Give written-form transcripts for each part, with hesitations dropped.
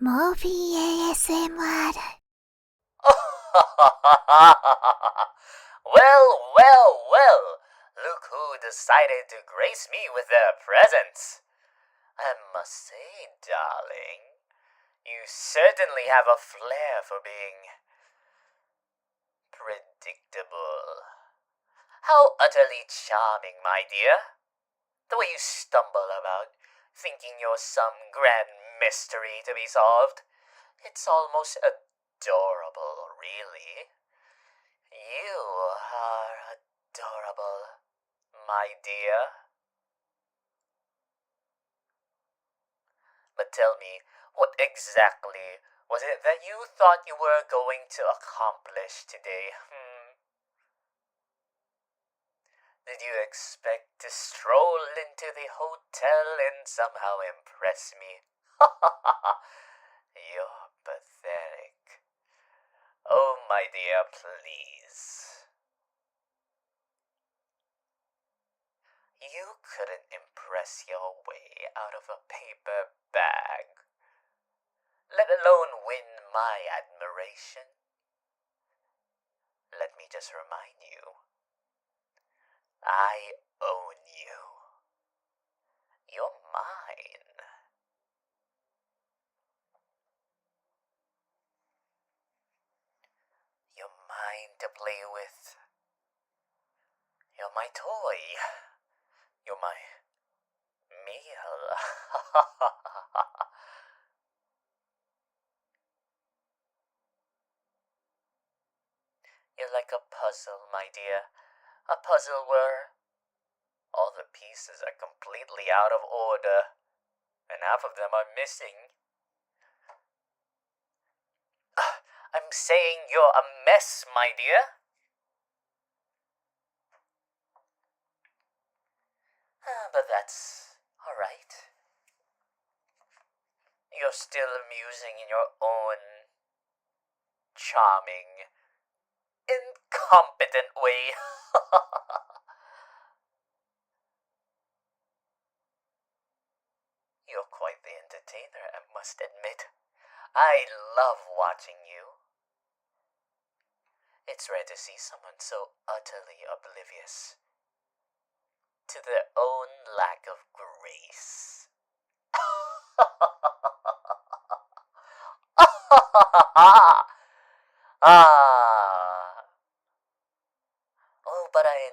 Morphy ASMR. Well, look who decided to grace me with their presence. I must say, darling, you certainly have a flair for being predictable. How utterly charming, my dear. The way you stumble about, thinking you're some grand mystery to be solved. It's almost adorable, really. You are adorable, my dear. But tell me, what exactly was it that you thought you were going to accomplish today? Did you expect to stroll into the hotel and somehow impress me? You're pathetic. Oh, my dear, please. You couldn't impress your way out of a paper bag, let alone win my admiration. Let me just remind you, I own you. You're mine. You're mine to play with. You're my toy. You're my meal. You're like a puzzle, my dear. A puzzle where all the pieces are completely out of order, and half of them are missing. I'm saying you're a mess, my dear. But that's alright. You're still amusing in your own charming, incompetent way. You're quite the entertainer, I must admit. I love watching you. It's rare to see someone so utterly oblivious to their own lack of grace. Oh, but I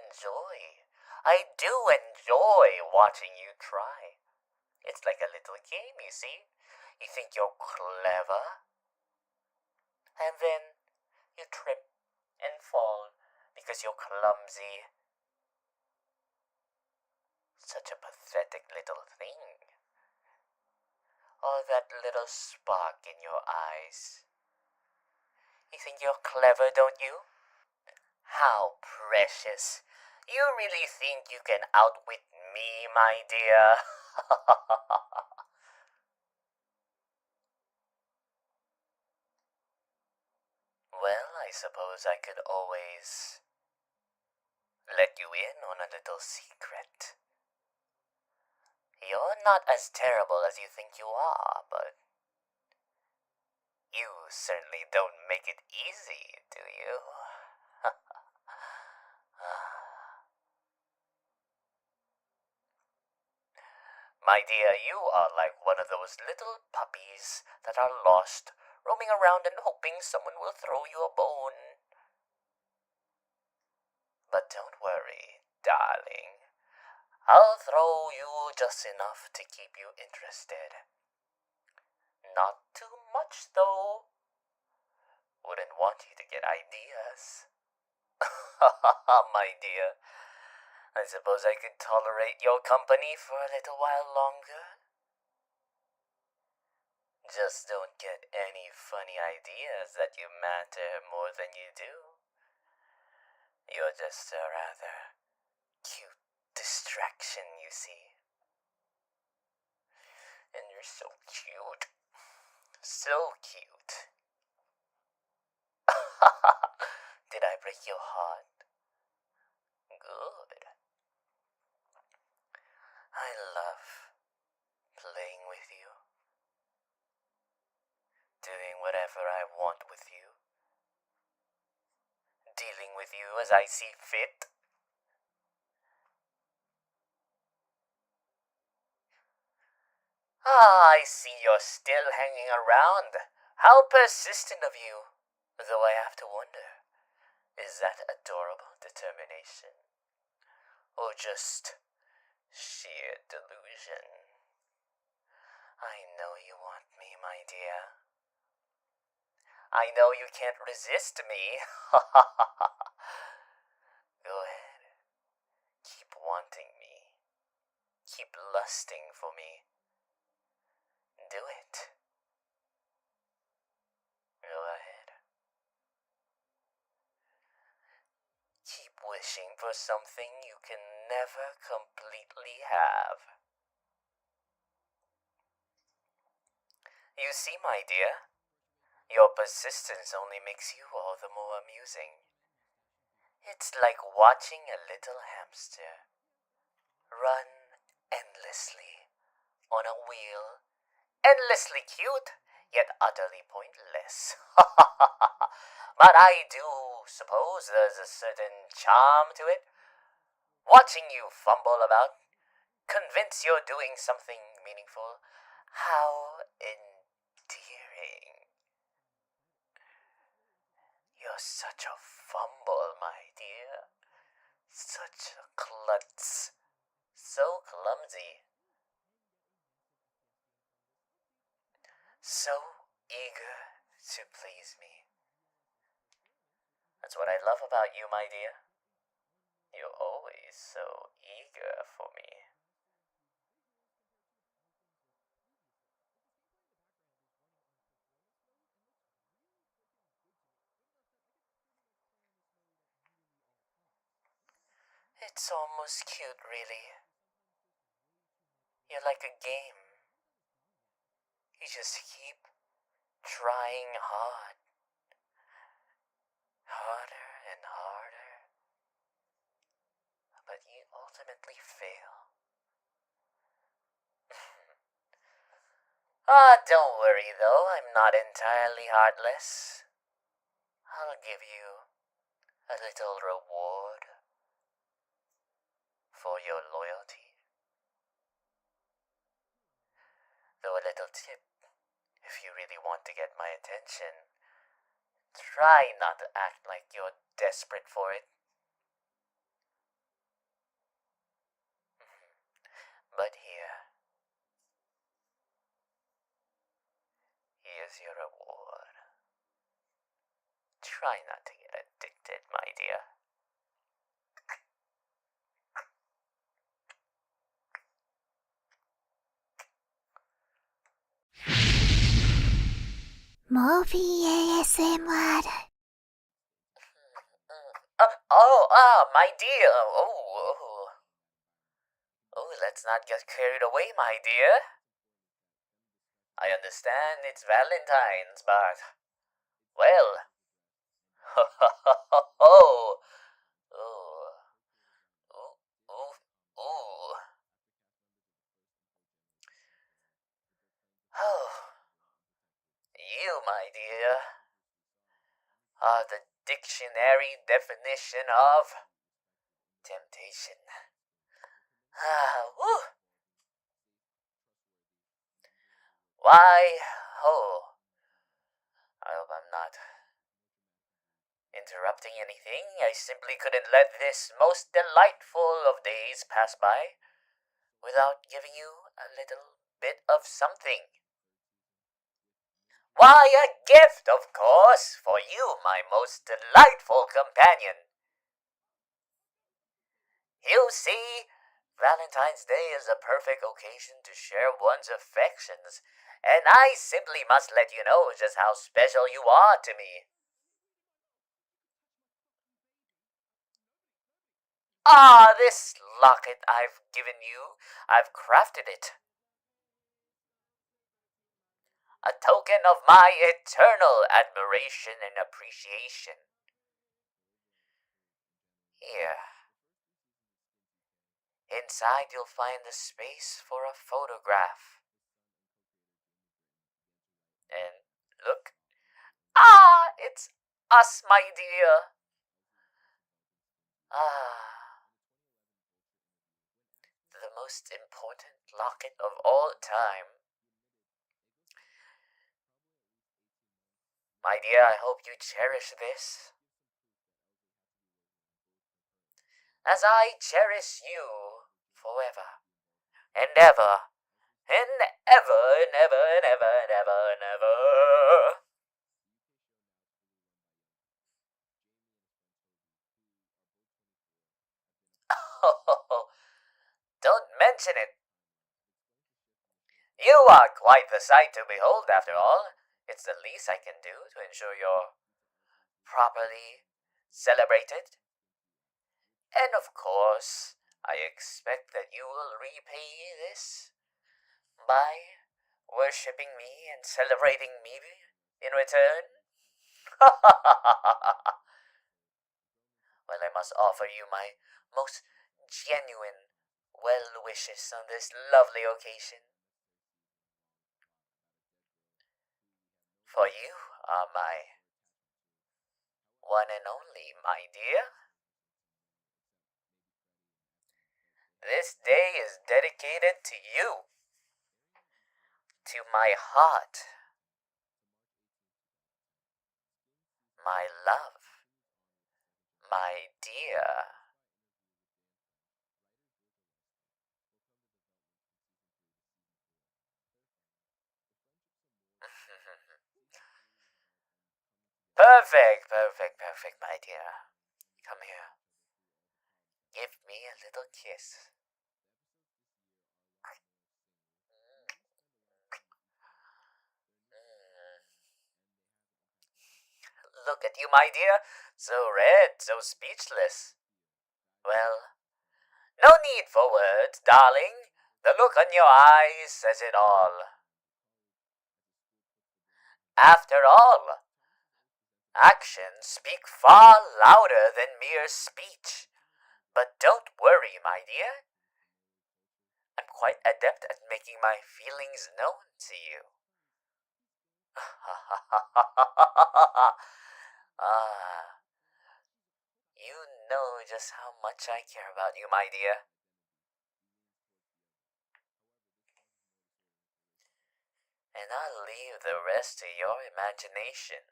do enjoy watching you try. It's like a little game, you see. You think you're clever, and then you trip and fall because you're clumsy. Such a pathetic little thing. Oh, that little spark in your eyes. You think you're clever, don't you? How precious. You really think you can outwit me, my dear? Well, I suppose I could always let you in on a little secret. You're not as terrible as you think you are, but you certainly don't make it easy, do you? My dear, you are like one of those little puppies that are lost, roaming around and hoping someone will throw you a bone. But don't worry, darling. I'll throw you just enough to keep you interested. Not too much, though. Wouldn't want you to get ideas. My dear, I suppose I could tolerate your company for a little while longer. Just don't get any funny ideas that you matter more than you do. You're just a rather cute distraction, you see. And you're so cute. So cute. Did I break your heart? Good. I love playing with you. doing whatever I want with you, dealing with you as I see fit. I see you're still hanging around. How persistent of you. Though I have to wonder, is that adorable determination? Or just sheer delusion? I know you want me, my dear. I know you can't resist me. Go ahead. Keep wanting me. Keep lusting for me. Do it. Go ahead. Keep wishing for something you can never completely have. You see, my dear, your persistence only makes you all the more amusing. It's like watching a little hamster run endlessly on a wheel. Endlessly cute, yet utterly pointless. But I do suppose there's a certain charm to it. Watching you fumble about, convince you're doing something meaningful. How endearing. You're such a fumble, my dear. Such a klutz. So clumsy. So eager to please me. That's what I love about you, my dear. You're always so eager for me. It's almost cute, really. You're like a game. You just keep trying hard. Harder and harder. But you ultimately fail. Don't worry though, I'm not entirely heartless. I'll give you a little reward for your loyalty. Though a little tip, if you really want to get my attention, try not to act like you're desperate for it. But here's your reward. Try not to get addicted, my dear. Morphy ASMR. My dear. Oh, let's not get carried away, my dear. I understand it's Valentine's, but, well, oh, ooh, ooh, ooh, ooh. Oh, you, my dear, are the dictionary definition of temptation. Woo. Why, oh, I hope I'm not interrupting anything. I simply couldn't let this most delightful of days pass by without giving you a little bit of something. Why, a gift, of course, for you, my most delightful companion. You see, Valentine's Day is a perfect occasion to share one's affections, and I simply must let you know just how special you are to me. This locket I've given you, I've crafted it. A token of my eternal admiration and appreciation. Here. Inside you'll find the space for a photograph. And look, us, my dear. The most important locket of all time. My dear, I hope you cherish this, as I cherish you forever and ever and ever and ever and ever and ever and ever. Oh, don't mention it. You are quite the sight to behold, after all. It's the least I can do to ensure you're properly celebrated. And of course, I expect that you will repay this by worshipping me and celebrating me in return. Well, I must offer you my most genuine well wishes on this lovely occasion. For you are my one and only, my dear. This day is dedicated to you, to my heart, my love, my dear. Perfect, perfect, perfect, my dear. Come here. Give me a little kiss. Look at you, my dear. So red, so speechless. Well, no need for words, darling. The look on your eyes says it all. After all, actions speak far louder than mere speech. But don't worry, my dear. I'm quite adept at making my feelings known to you. You know just how much I care about you, my dear. And I'll leave the rest to your imagination.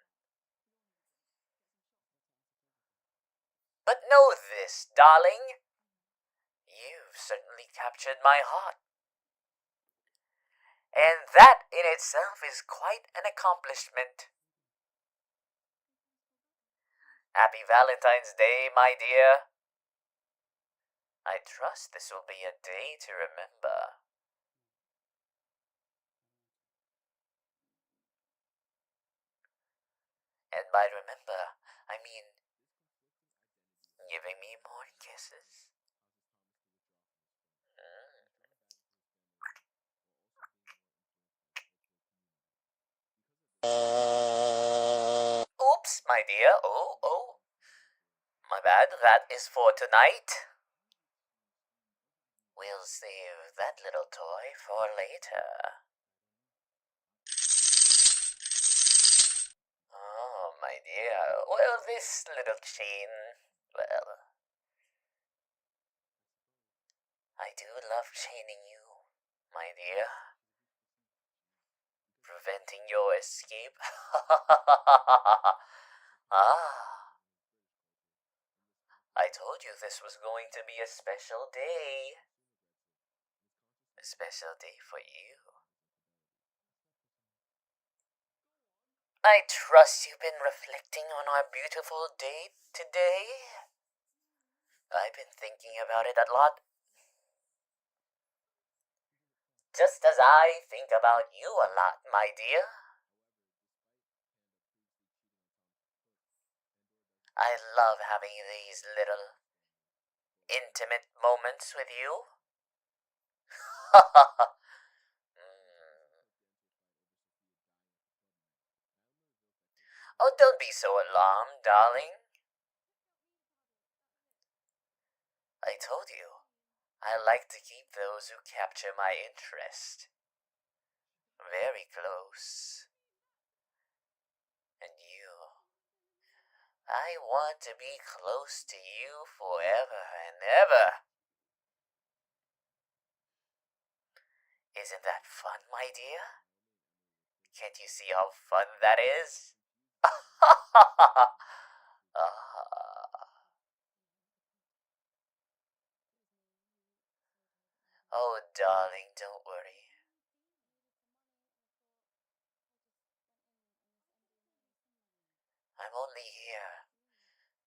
But know this, darling. You've certainly captured my heart. And that in itself is quite an accomplishment. Happy Valentine's Day, my dear. I trust this will be a day to remember. And by remember, I mean giving me more kisses. Oops, my dear. Oh. My bad. That is for tonight. We'll save that little toy for later. Oh, my dear. Well, this little chain, well, I do love chaining you, my dear. Preventing your escape. I told you this was going to be a special day. A special day for you. I trust you've been reflecting on our beautiful date today. I've been thinking about it a lot. Just as I think about you a lot, my dear. I love having these little intimate moments with you. Oh, don't be so alarmed, darling. I told you, I like to keep those who capture my interest very close. And I want to be close to you forever and ever. Isn't that fun, my dear? Can't you see how fun that is? Oh, darling, don't worry. I'm only here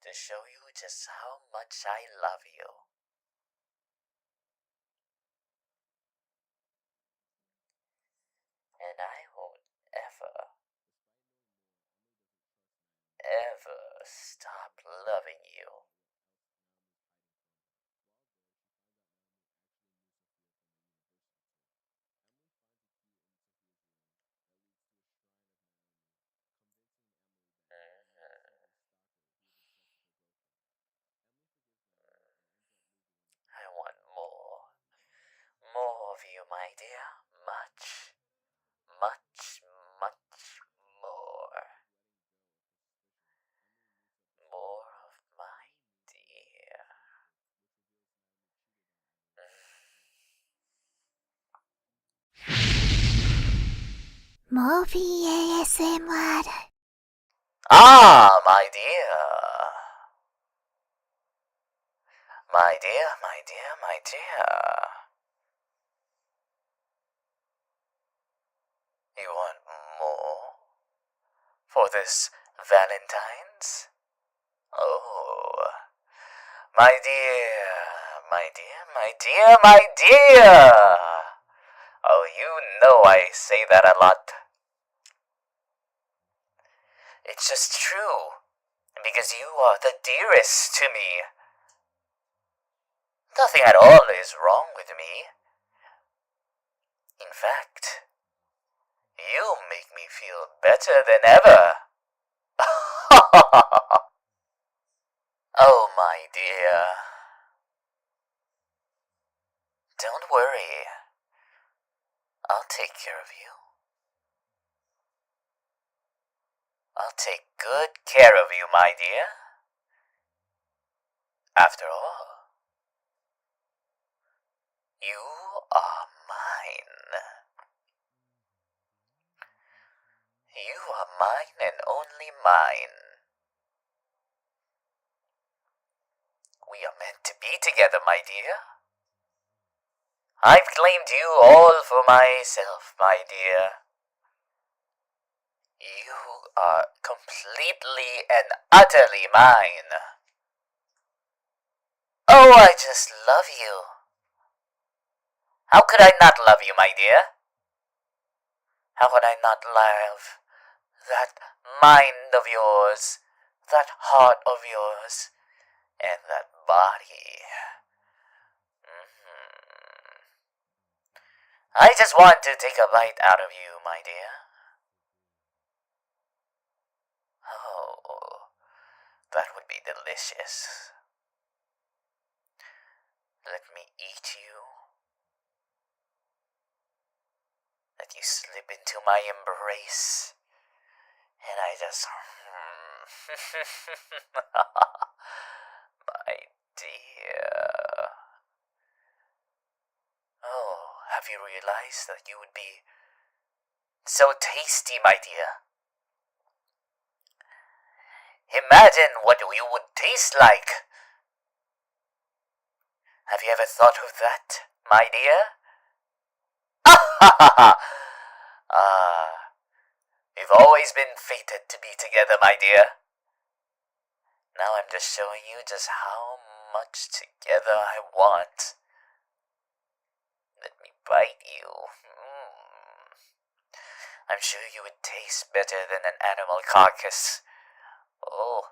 to show you just how much I love you. And I won't ever stop loving you. Mhm. I want more. More of you, my dear. Much, much, much more. More of my dear. Morphy ASMR. Ah, my dear. My dear, my dear, my dear. You want more? For this Valentine's? Oh, my dear, my dear, my dear, my dear! Oh, you know I say that a lot. It's just true, because you are the dearest to me. Nothing at all is wrong with me. In fact, you make me feel better than ever. Oh, my dear. Don't worry. I'll take care of you. I'll take good care of you, my dear. After all, you are mine. You are mine and only mine. We are meant to be together, my dear. I've claimed you all for myself, my dear. You are completely and utterly mine. Oh, I just love you. How could I not love you, my dear? How could I not love that mind of yours, that heart of yours, and that body? I just want to take a bite out of you, my dear. Oh, that would be delicious. Let me eat you. Let you slip into my embrace. And I just... my dear. Oh, have you realized that you would be so tasty, my dear? Imagine what you would taste like. Have you ever thought of that, my dear? We've always been fated to be together, my dear. Now I'm just showing you just how much together I want. Let me bite you. I'm sure you would taste better than an animal carcass. Oh,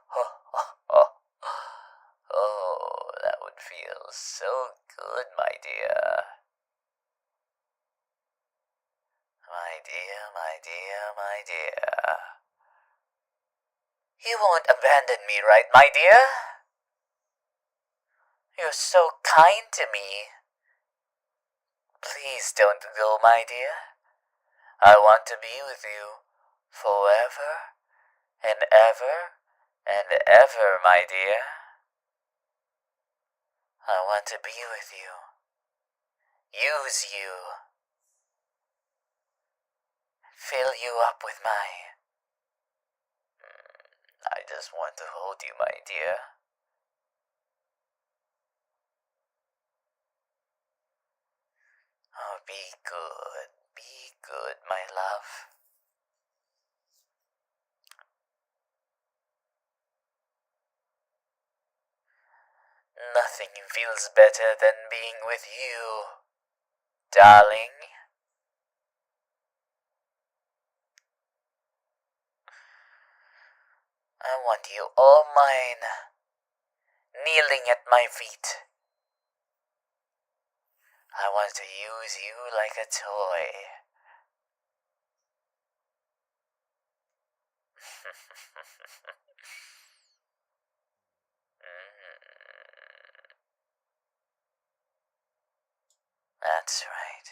oh, that would feel so good, my dear. My dear, my dear, my dear. You won't abandon me, right, my dear? You're so kind to me. Please don't go, my dear. I want to be with you forever and ever and ever, my dear. I want to be with you, use you, fill you up with I just want to hold you, my dear. Oh, be good, my love. Nothing feels better than being with you, darling. I want you all mine, kneeling at my feet. I want to use you like a toy. That's right.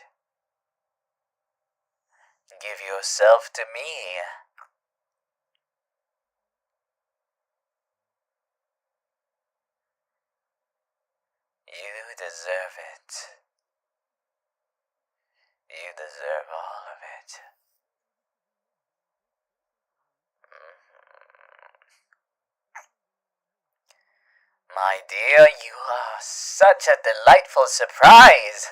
Give yourself to me. You deserve it. You deserve all of it. My dear, you are such a delightful surprise.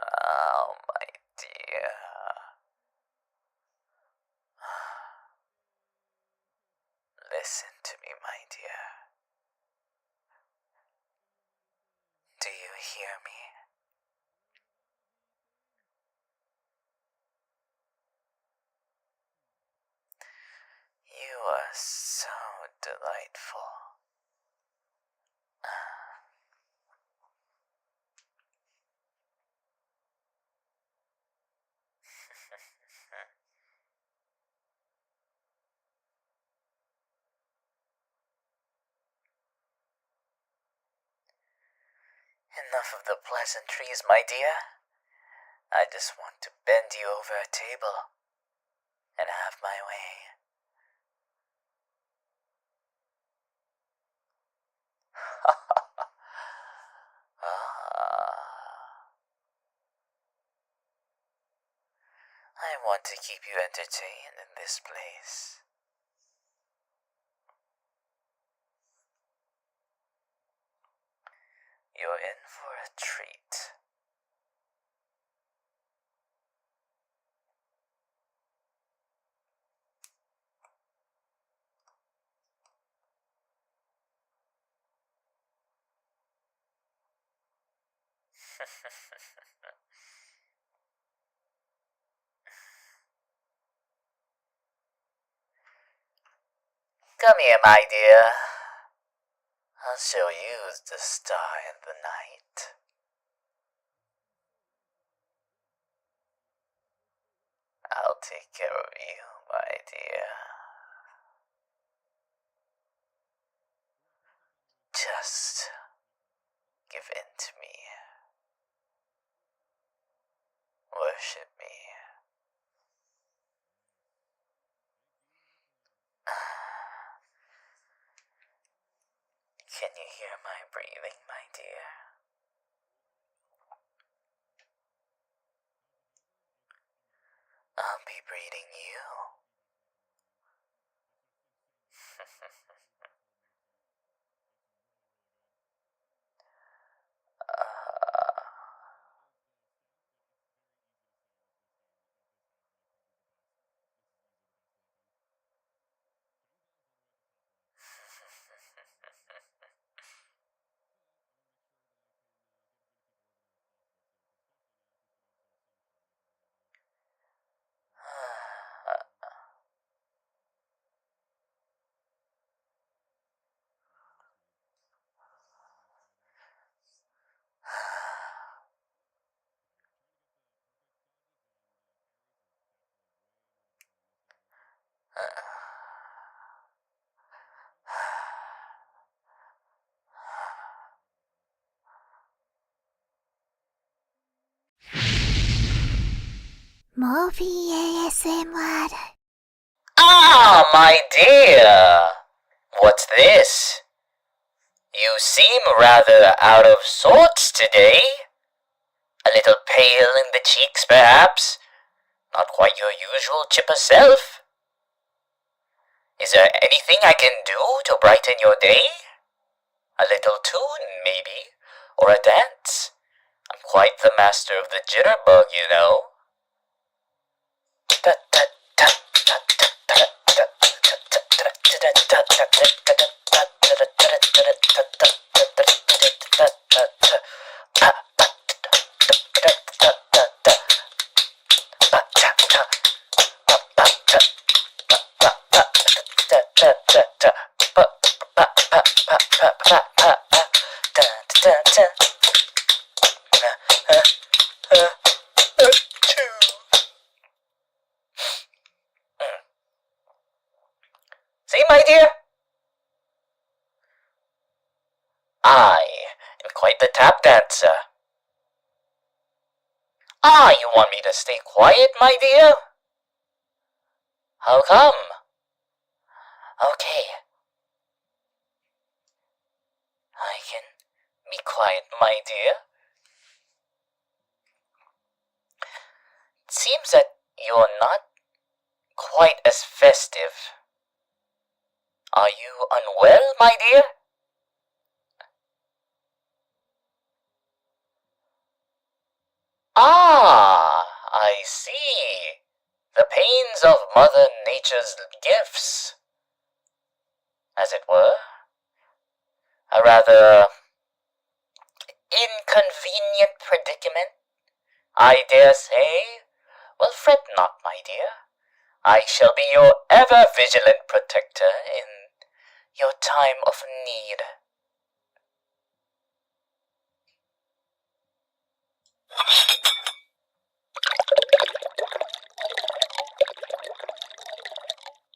Oh, my dear. Listen to me, my dear. Do you hear me? You are so delightful. Enough of the pleasantries, my dear. I just want to bend you over a table and have my way. I want to keep you entertained in this place. You're in for a treat. Come here, my dear. I'll show you the star in the night. I'll take care of you, my dear. Just give in to me. Worship me. Can you hear my breathing, my dear? I'll be breathing you. MorphyVA ASMR. Ah, my dear! What's this? You seem rather out of sorts today. A little pale in the cheeks, perhaps? Not quite your usual chipper self? Is there anything I can do to brighten your day? A little tune, maybe? Or a dance? I'm quite the master of the jitterbug, you know. See, my dear? I am quite the tap dancer. Ah, you want me to stay quiet, my dear? How come? Okay. I can be quiet, my dear. It seems that you're not quite as festive. Are you unwell, my dear? Ah, I see. The pains of Mother Nature's gifts, as it were. A rather inconvenient predicament, I dare say. Well, fret not, my dear. I shall be your ever-vigilant protector in your time of need.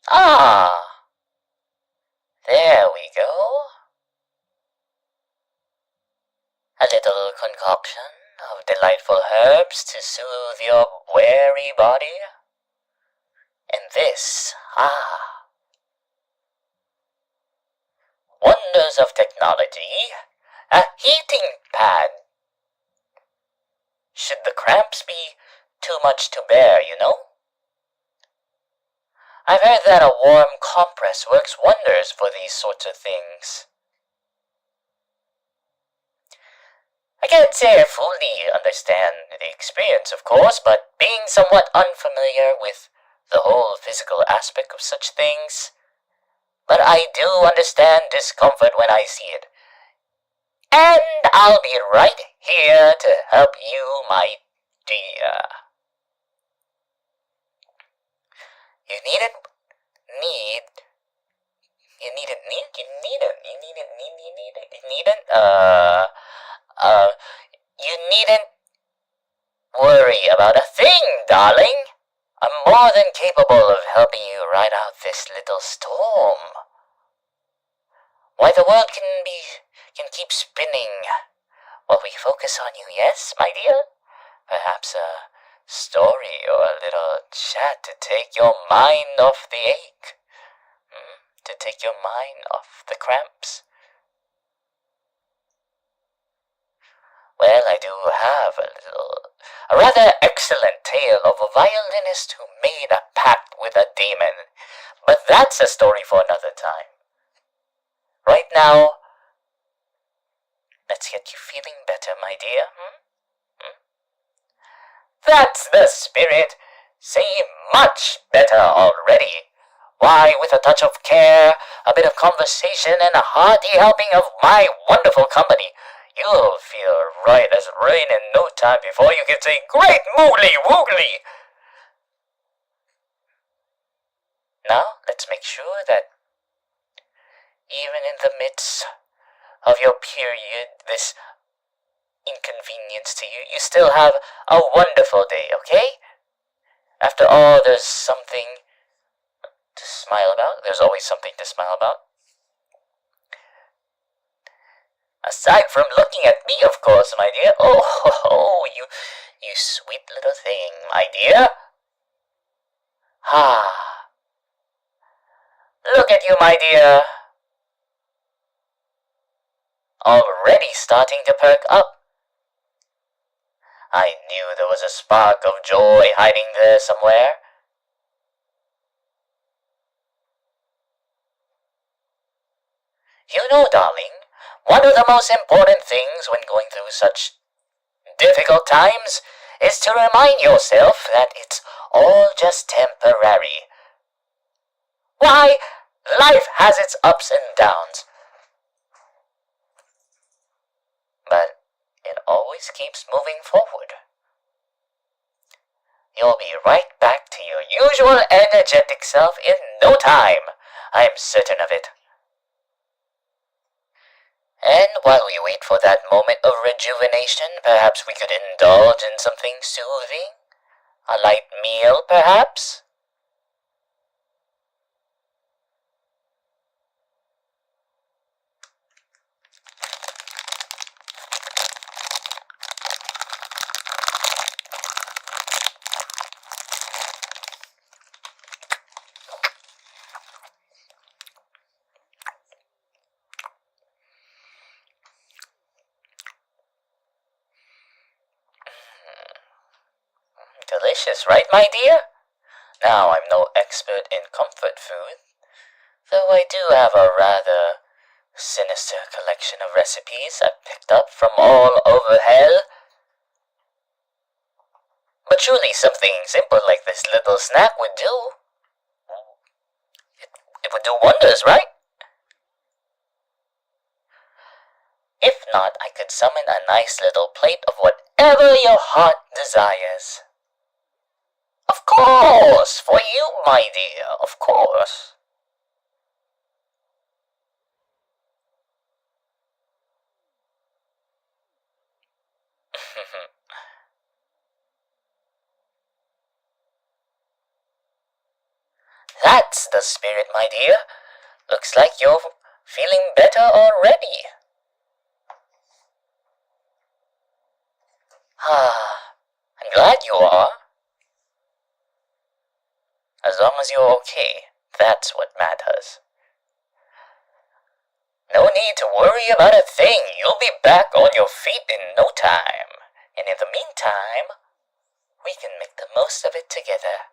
Ah, there we go. A little concoction of delightful herbs to soothe your weary body. And this, wonders of technology, a heating pad. Should the cramps be too much to bear, you know? I've heard that a warm compress works wonders for these sorts of things. I can't say I fully understand the experience, of course, but being somewhat unfamiliar with the whole physical aspect of such things, but I do understand discomfort when I see it. And I'll be right here to help you, my dear. You needn't worry about a thing, darling. I'm more than capable of helping you ride out this little storm. Why, the world can keep spinning while we focus on you, yes, my dear? Perhaps a story or a little chat to take your mind off the ache. To take your mind off the cramps. Well, I do have a rather excellent tale of a violinist who made a pact with a demon. But that's a story for another time. Right now, let's get you feeling better, my dear. That's the spirit. Say much better already. Why, with a touch of care, a bit of conversation, and a hearty helping of my wonderful company, you'll feel right as rain in no time before you get a great moogly woogly. Now, let's make sure that even in the midst of your period, this inconvenience to you, you still have a wonderful day, okay? After all, there's something to smile about. There's always something to smile about. Aside from looking at me, of course, my dear. Oh, you sweet little thing, my dear. Ah, look at you, my dear. Already starting to perk up. I knew there was a spark of joy hiding there somewhere. You know, darling, one of the most important things when going through such difficult times is to remind yourself that it's all just temporary. Why, life has its ups and downs, but it always keeps moving forward. You'll be right back to your usual energetic self in no time. I'm certain of it. And while we wait for that moment of rejuvenation, perhaps we could indulge in something soothing? A light meal, perhaps? Delicious, right, my dear? Now, I'm no expert in comfort food, though I do have a rather sinister collection of recipes I've picked up from all over hell. But surely something simple like this little snack would do. It would do wonders, right? If not, I could summon a nice little plate of whatever your heart desires. Of course, for you, my dear, of course. That's the spirit, my dear. Looks like you're feeling better already. I'm glad you are. As long as you're okay, that's what matters. No need to worry about a thing. You'll be back on your feet in no time. And in the meantime, we can make the most of it together.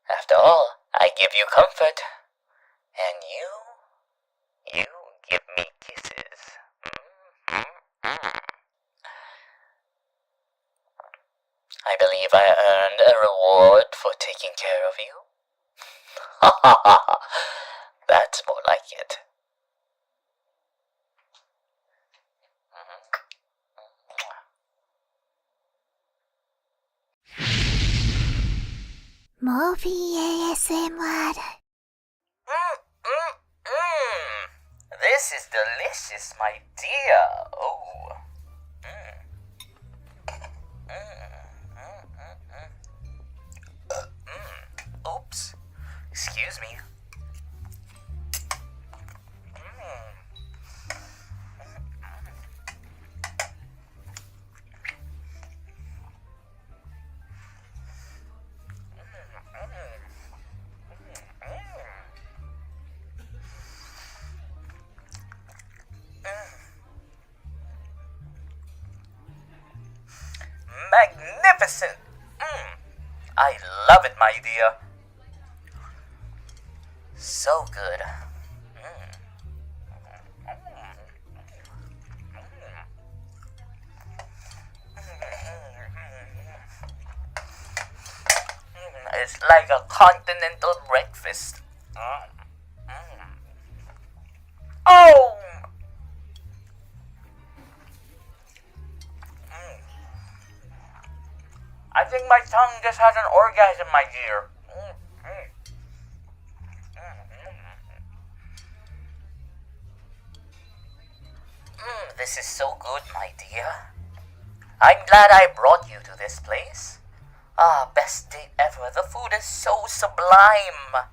After all, I give you comfort. And you give me kisses. I believe I earned a reward for taking care of you. Ha ha ha! That's more like it. MorphyVA ASMR. This is delicious, my dear. Oh. Oops. Excuse me. Magnificent! I love it, my dear. So good. It's like a continental breakfast. Oh! I think my tongue just had an orgasm, my dear. This is so good, my dear. I'm glad I brought you to this place. Best date ever. The food is so sublime.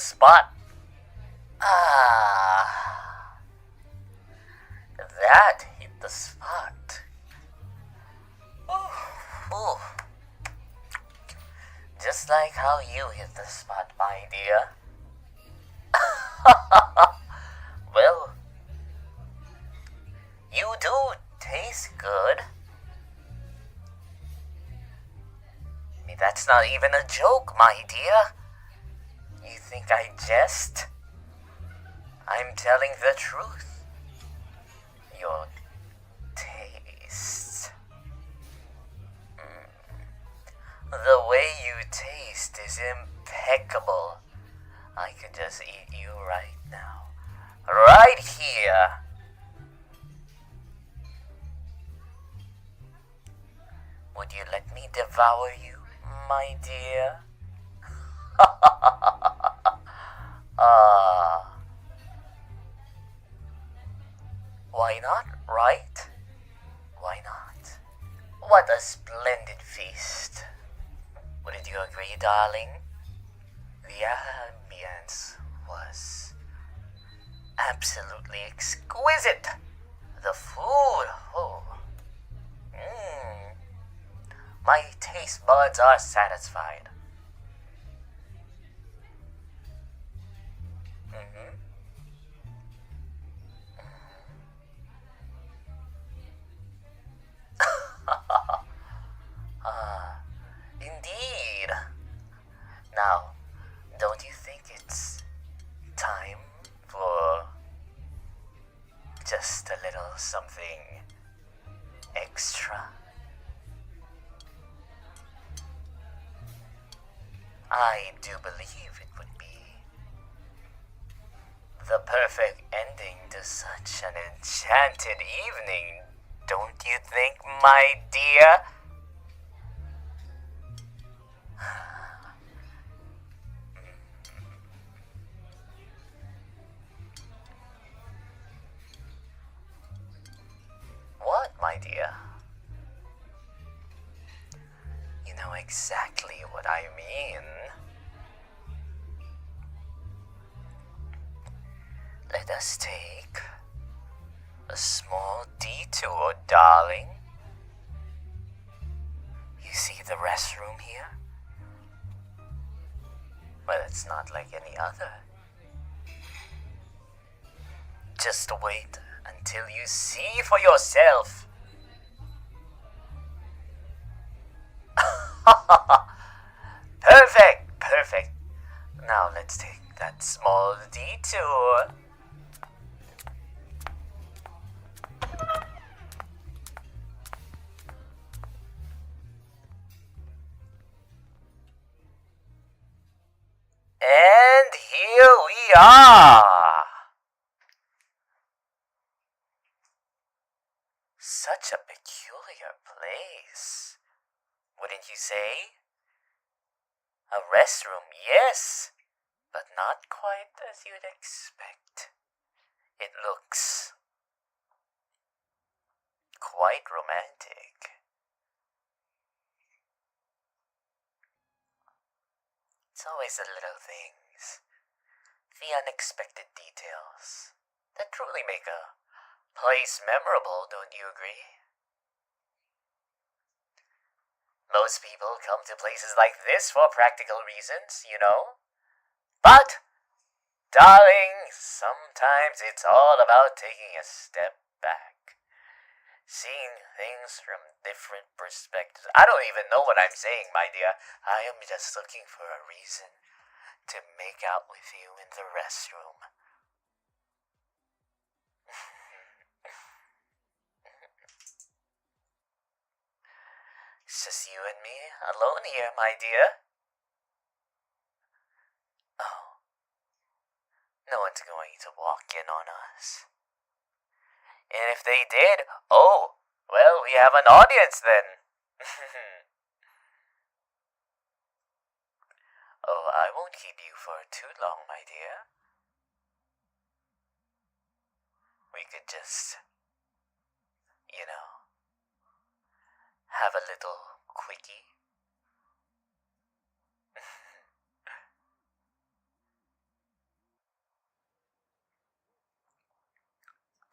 spot. Ah, that hit the spot. Ooh. Just like how you hit the spot, my dear. Well, you do taste good. I mean, that's not even a joke, my dear. You think I jest? I'm telling the truth. Your taste. The way you taste is impeccable. I could just eat you right now. Right here. Would you let me devour you, my dear? Why not, right? Why not? What a splendid feast. Wouldn't you agree, darling? The ambience was absolutely exquisite. The food, my taste buds are satisfied. Indeed. Now, don't you think it's time for just a little something extra? I do believe it would be the perfect ending to such an enchanted evening, don't you think, my dear? What, my dear? You know exactly what I mean. Let us take a small detour, darling. You see the restroom here? Well, it's not like any other. Just wait until you see for yourself. Perfect. Now let's take that small detour. And here we are. Such a peculiar place, wouldn't you say? A restroom, yes, but not quite as you'd expect. It looks quite romantic. It's always the little things, the unexpected details, that truly make a place memorable, don't you agree? Most people come to places like this for practical reasons, you know. But, darling, sometimes it's all about taking a step back. Seeing things from different perspectives. I don't even know what I'm saying, my dear. I am just looking for a reason to make out with you in the restroom. It's just you and me alone here, my dear. Oh, no one's going to walk in on us. And if they did, oh, well, we have an audience then. Oh, I won't keep you for too long, my dear. We could just, have a little quickie.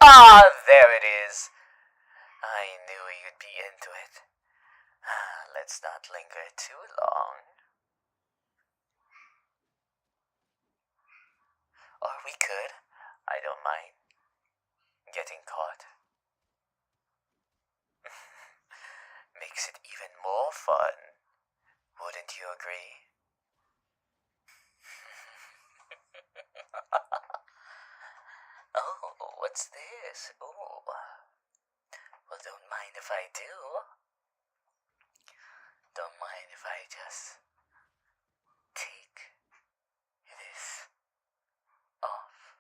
Ah, there it is. I knew you'd be into it. Let's not linger too long. Or we could. I don't mind getting caught. Makes it even more fun. Wouldn't you agree? Oh, what's this? Ooh. Well, don't mind if I do. Don't mind if I just take this off.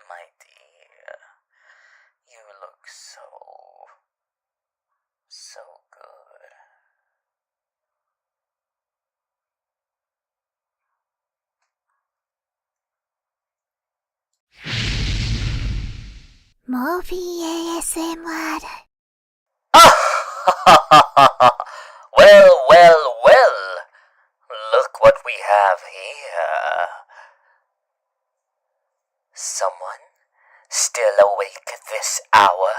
My dear, you look so good. MorphyVA ASMR. Well. Look what we have here. Someone still awake at this hour?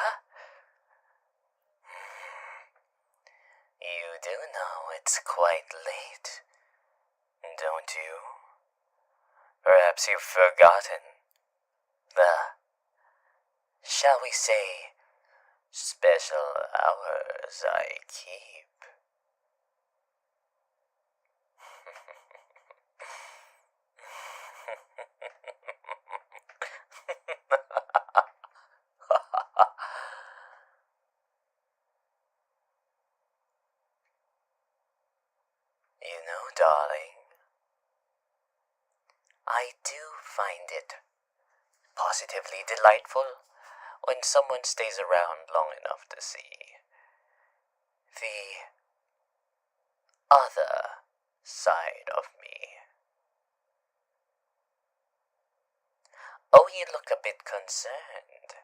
You do know it's quite late, don't you? Perhaps you've forgotten the, shall we say, special hours I keep. You know, darling, I do find it positively delightful when someone stays around long enough to see the other side of me. Oh, you look a bit concerned.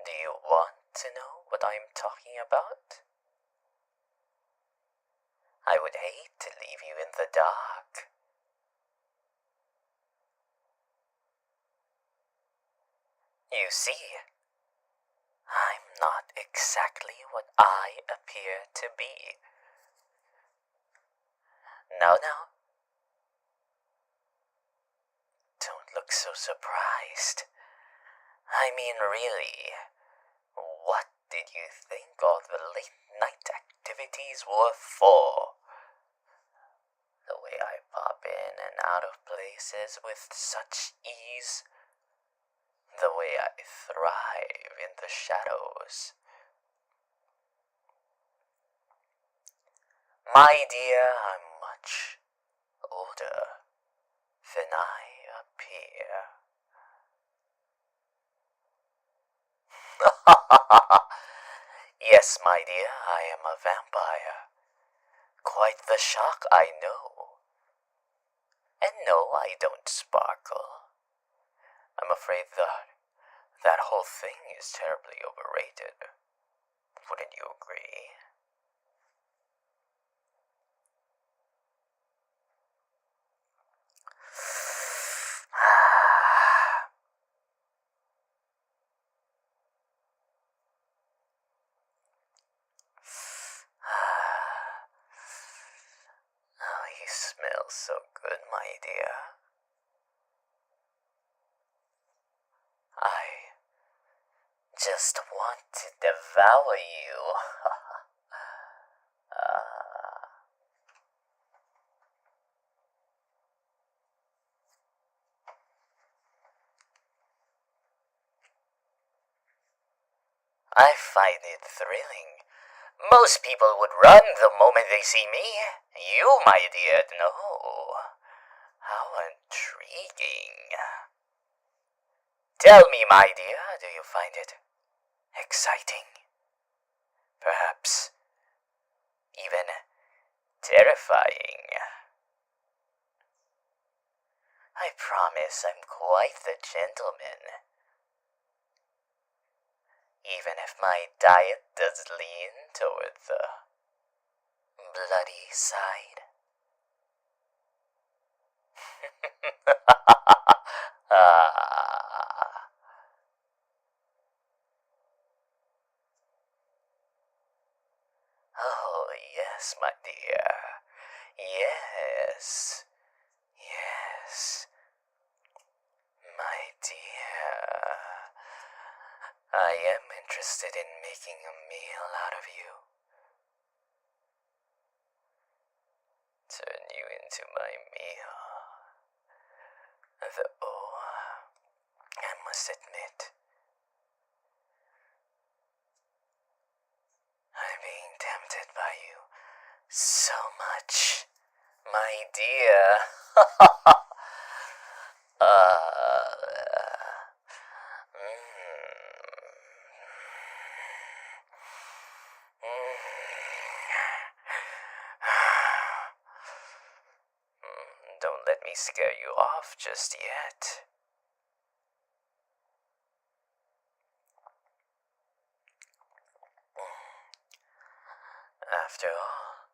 Do you want to know what I'm talking about? I would hate to leave you in the dark. You see, I'm not exactly what I appear to be. Now, don't look so surprised. I mean, really, what did you think all the late night activities were for? The way I pop in and out of places with such ease. The way I thrive in the shadows. My dear, I'm much older than I appear. Yes, my dear, I am a vampire. Quite the shock, I know. And no, I don't sparkle. I'm afraid that whole thing is terribly overrated. Wouldn't you agree? Oh, you smell so good, my dear. I just want to devour you. I find it thrilling. Most people would run the moment they see me. You, my dear, no. How intriguing. Tell me, my dear, do you find it exciting? Perhaps even terrifying? I promise I'm quite the gentleman. Even if my diet does lean toward the bloody side. Ah. Oh, yes, my dear. Yes. Yes. My dear. I am interested in making a meal out of you. Turn you into my meal. Though, I must admit, I'm being tempted by you so much, my dear. Don't let me scare you off just yet. After all,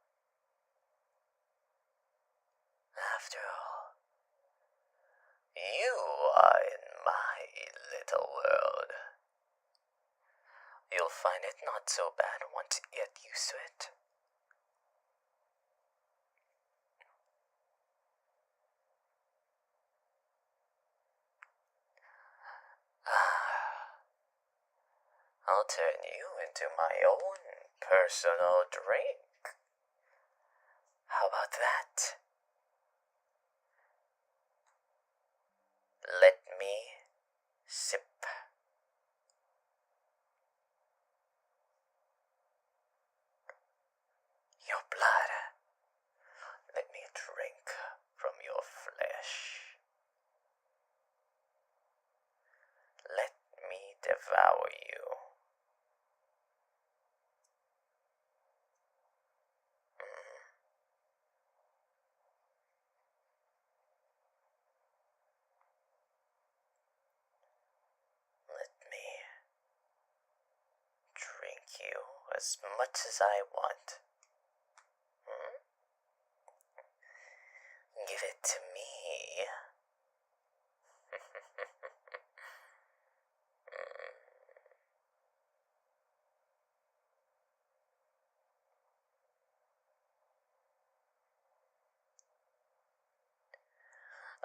you are in my little world. You'll find it not so bad once you get used to it. I'll turn you into my own personal drink. How about that? Let me sip. Your blood. Let me drink from your flesh. Let me devour you. Let me drink you as much as I want. Give it to me.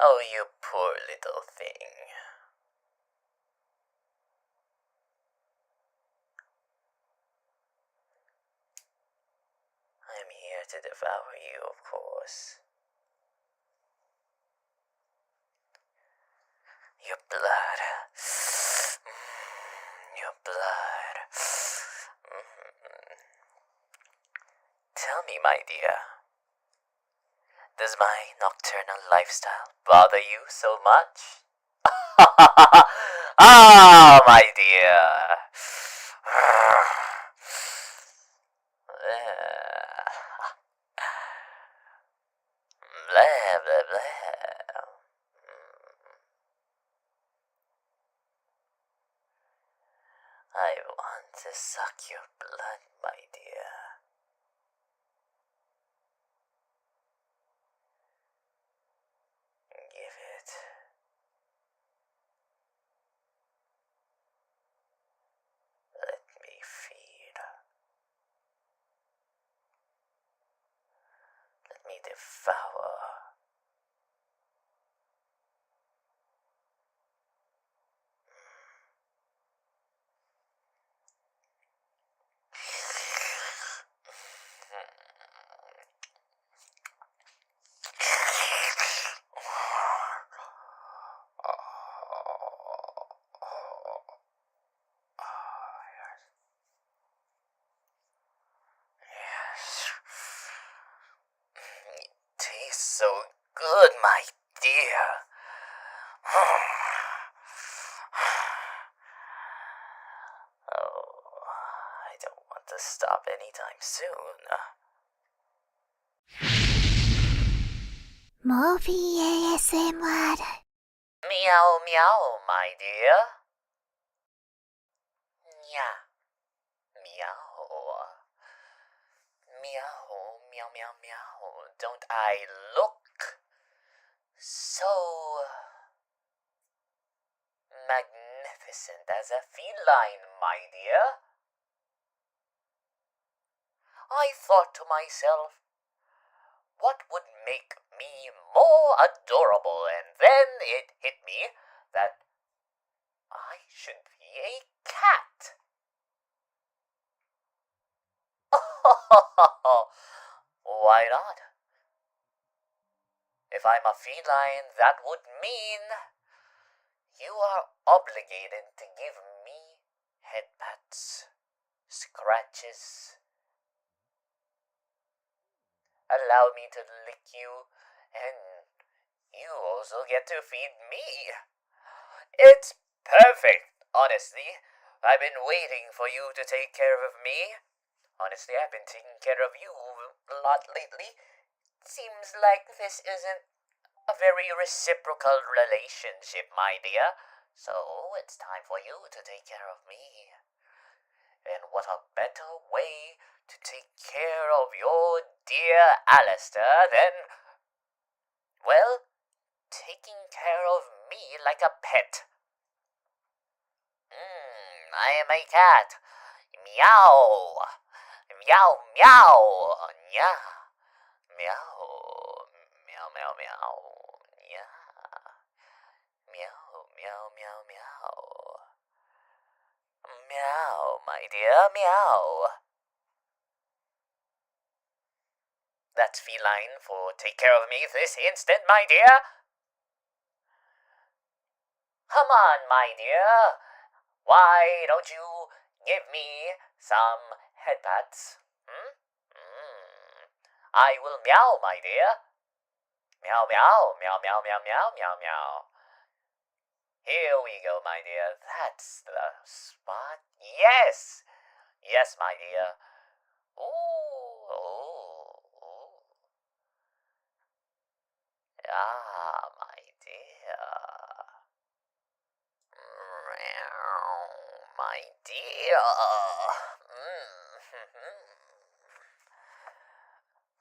Oh, you poor little thing. I'm here to devour you, of course. Your blood. Your blood. Tell me, my dear, does my nocturnal lifestyle bother you so much? Ah, my dear. Blah, blah, blah. I want to suck your blood, my dear. Give it. Let me feed. Let me devour. Tastes so good, my dear. Oh, I don't want to stop anytime soon. MorphyVA. Meow meow, my dear. Yeah. Meow. Meow, meow, meow, meow. Don't I look So magnificent as a feline, my dear. I thought to myself, what would make me more adorable? And then it hit me that I should be a cat. Why not? If I'm a feline, that would mean you are obligated to give me head pats, scratches. Allow me to lick you, and you also get to feed me. It's perfect, honestly. I've been waiting for you to take care of me. Honestly, I've been taking care of you a lot lately. Seems like this isn't a very reciprocal relationship, my dear. So it's time for you to take care of me. And what a better way to take care of your dear Alastor than, well, taking care of me like a pet. I am a cat. Meow. Meow, meow. Yeah. Meow. Meow, meow, meow. Yeah. Meow, meow, meow, meow. Meow, my dear, meow. That's feline for take care of me this instant, my dear. Come on, my dear. Why don't you give me some head pats? I will meow, my dear. Meow, meow, meow, meow, meow, meow, meow, meow. Here we go, my dear. That's the spot. Yes! Yes, my dear. Ooh, ooh, ooh. Ah, my dear. Meow, my dear.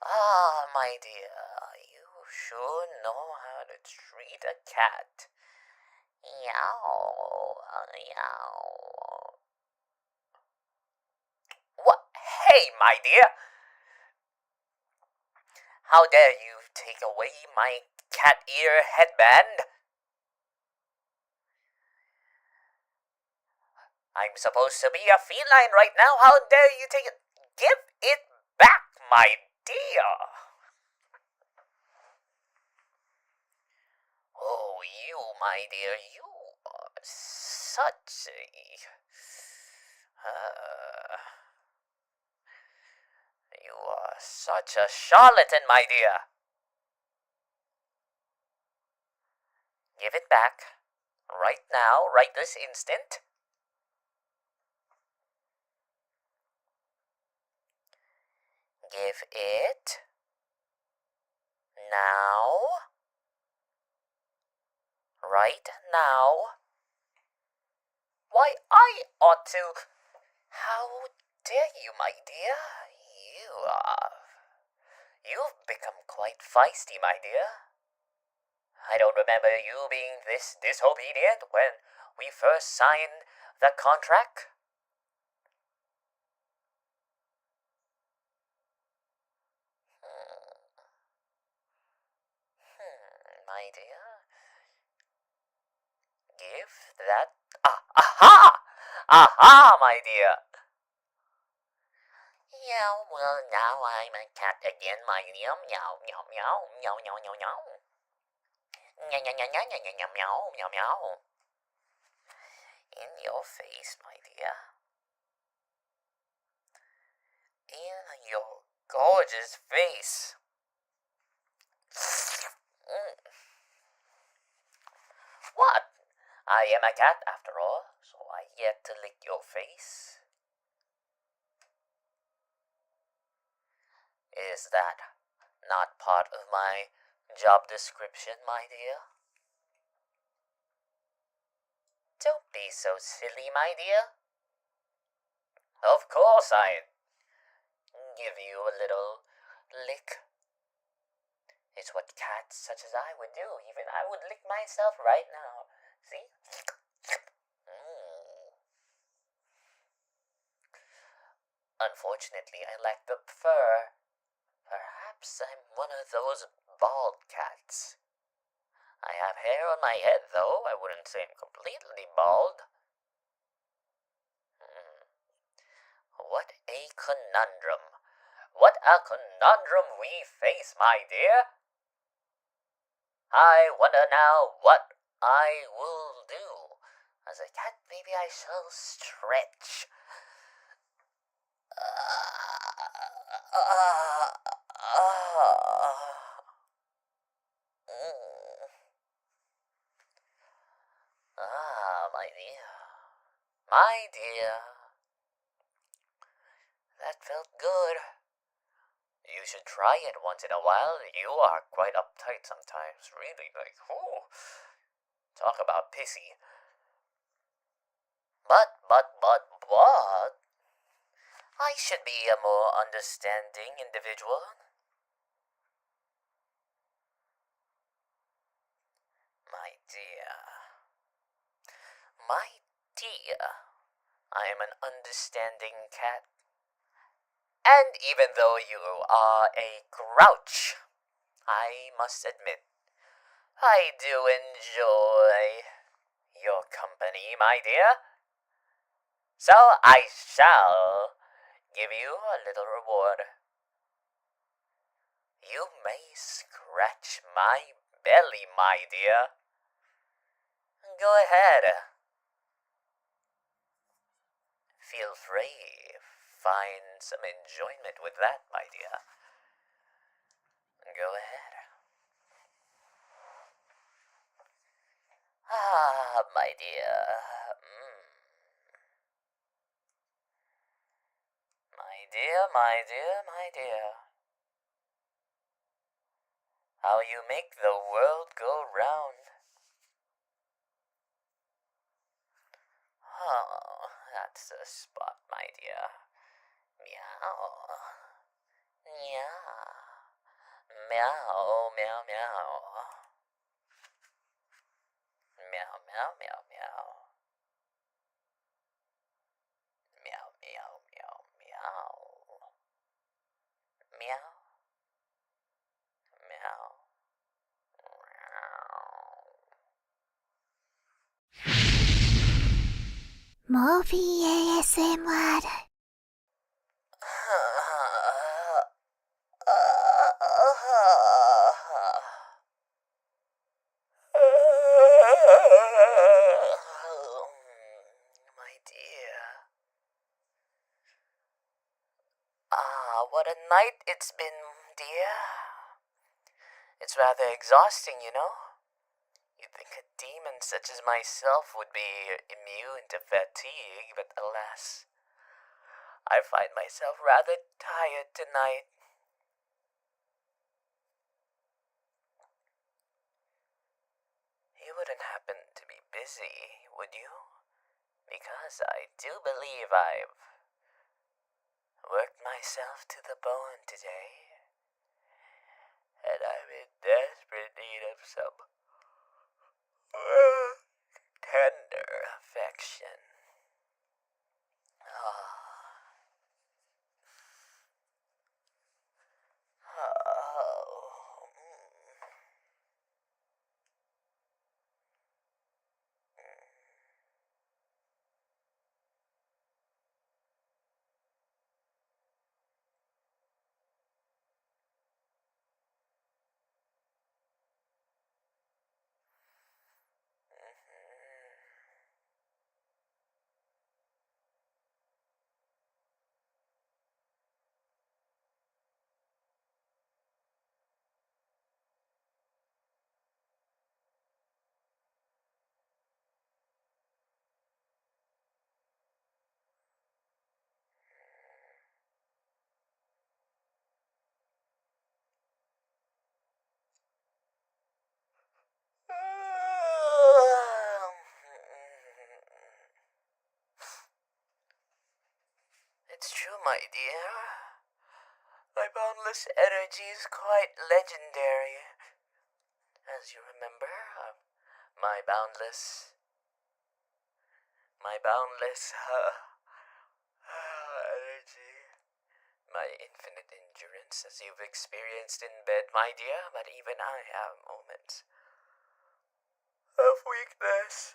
Ah, my dear, you sure know how to treat a cat. Meow, meow. What? Hey, my dear! How dare you take away my cat ear headband? I'm supposed to be a feline right now. How dare you take it? Give it back, my dear. Oh, you, my dear, you are such a... you are such a charlatan, my dear. Give it back. Right now, right this instant. Give it. Now. Right now. Why, I ought to... How dare you, my dear? You've become quite feisty, my dear. I don't remember you being this disobedient when we first signed the contract. My dear. Give that... aha! Aha, my dear! Yeah, well, now I'm a cat again, my dear. Meow, meow, meow, meow, meow, meow, meow. Meow, meow, meow, meow, meow, meow, meow, meow, meow. In your face, my dear. In your gorgeous face. What? I am a cat after all, so I get to lick your face. Is that not part of my job description, my dear? Don't be so silly, my dear. Of course I give you a little lick. It's what cats such as I would do. Even I would lick myself right now. See? Unfortunately, I lack the fur. Perhaps I'm one of those bald cats. I have hair on my head, though. I wouldn't say I'm completely bald. What a conundrum. What a conundrum we face, my dear. I wonder now what I will do. As a cat, maybe I shall stretch. My dear. My dear. That felt good. You should try it once in a while. You are quite uptight sometimes. Really, like, whoo. Talk about pissy. But. I should be a more understanding individual. My dear. My dear. I am an understanding cat. And even though you are a grouch, I must admit, I do enjoy your company, my dear. So I shall give you a little reward. You may scratch my belly, my dear. Go ahead. Feel free. Find some enjoyment with that, my dear. Go ahead. My dear. My dear. How you make the world go round. Oh, that's the spot, my dear. Meow. Meow. Meow, meow, meow. Meow, meow, meow, meow. Meow, meow, meow, meow. Meow. Meow. MorphyVA ASMR. My dear. What a night it's been, dear. It's rather exhausting, you know. You'd think a demon such as myself would be immune to fatigue, but alas, I find myself rather tired tonight. You wouldn't happen to be busy, would you? Because I do believe I've worked myself to the bone today, and I'm in desperate need of some tender affection. It's true, my dear. My boundless energy is quite legendary. as you remember, my boundless, energy, my infinite endurance, as you've experienced in bed, my dear, but even I have moments of weakness.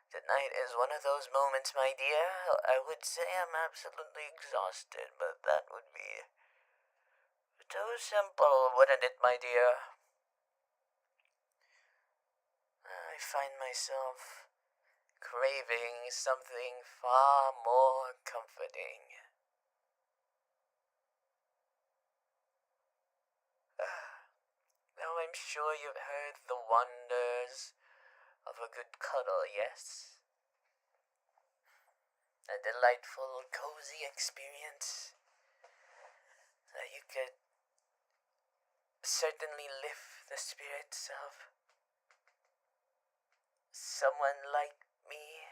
Tonight is one of those moments, my dear. I would say I'm absolutely exhausted, but that would be too simple, wouldn't it, my dear? I find myself craving something far more comforting. Now I'm sure you've heard the wonders of a good cuddle, yes? A delightful, cozy experience that you could certainly lift the spirits of someone like me.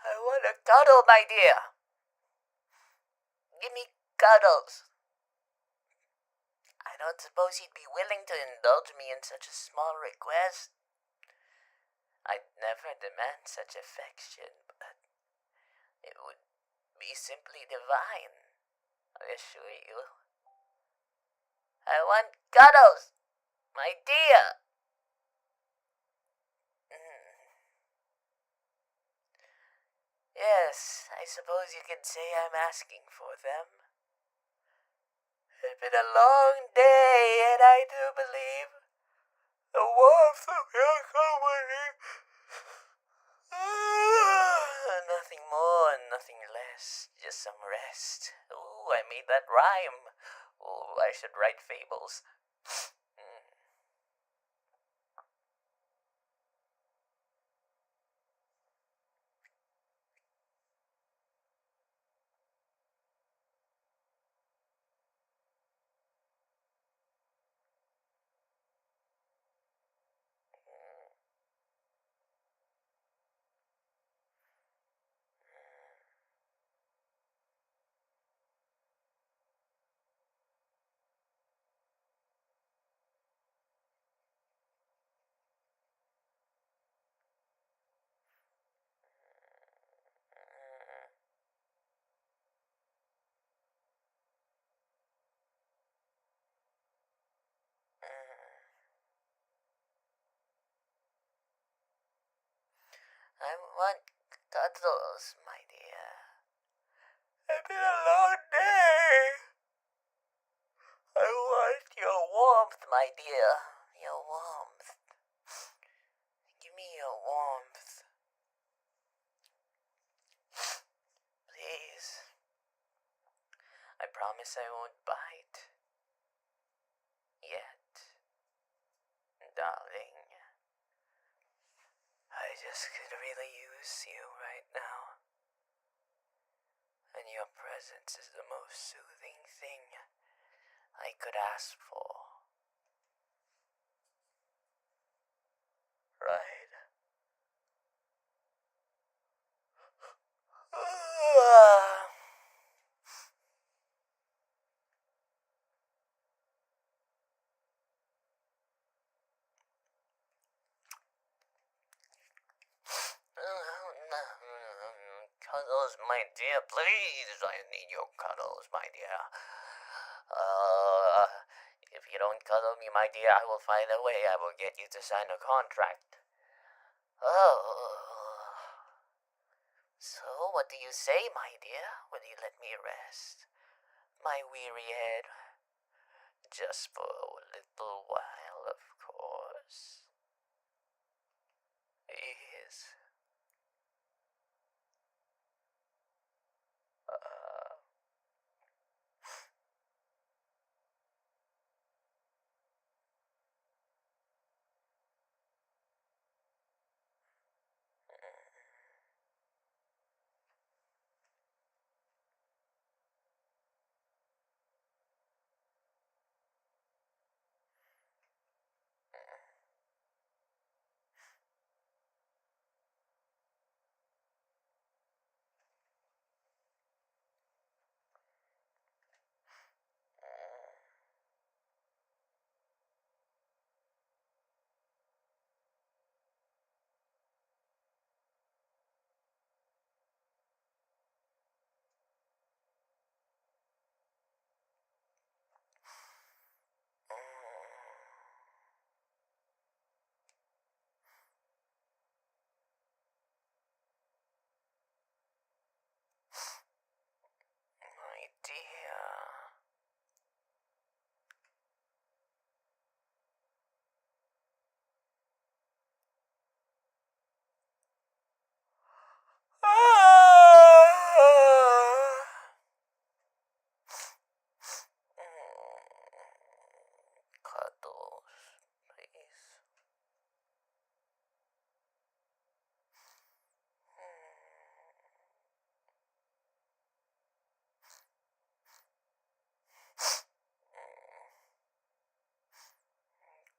I want a cuddle, my dear. Give me cuddles. I don't suppose you'd be willing to indulge me in such a small request. I'd never demand such affection, but it would be simply divine, I assure you. I want cuddles, my dear. Yes, I suppose you could say I'm asking for them. It's been a long day, and I do believe the warmth of your company. Nothing more, nothing less, just some rest. Ooh, I made that rhyme. Ooh, I should write fables. I want cuddles, my dear. It's been a long day. I want your warmth, my dear. Your warmth. Give me your warmth. Please. I promise I won't bite. Yet. Darling. I just could really use you right now. And your presence is the most soothing thing I could ask for. Right? Cuddles, my dear, please. I need your cuddles, my dear. If you don't cuddle me, my dear, I will find a way. I will get you to sign a contract. Oh. So, what do you say, my dear? Will you let me rest? My weary head. Just for a little while, of course. Yes. My dear. Cuddles, please.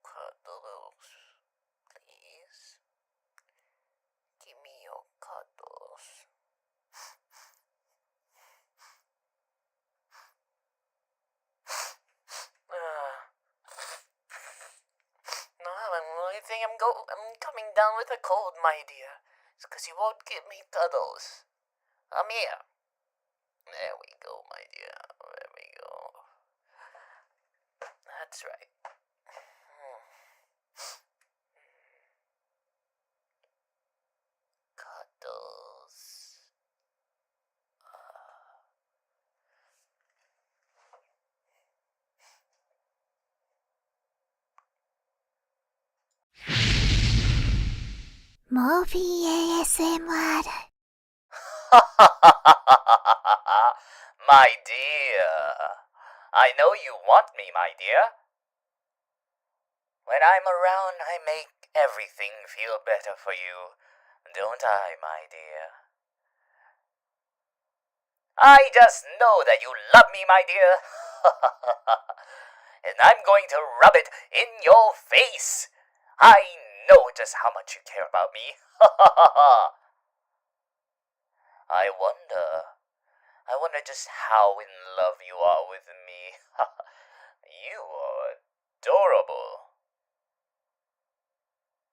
Cuddles, please. Give me your cuddles. No, I think I'm coming down with a cold, my dear. It's 'cause you won't give me cuddles. I'm here. There we go, my dear. There we go. That's right. Cuddles. MorphyVA. My dear. I know you want me, my dear. When I'm around, I make everything feel better for you, don't I, my dear? I just know that you love me, my dear. And I'm going to rub it in your face. I know just how much you care about me. I wonder just how in love you are with me. You are adorable.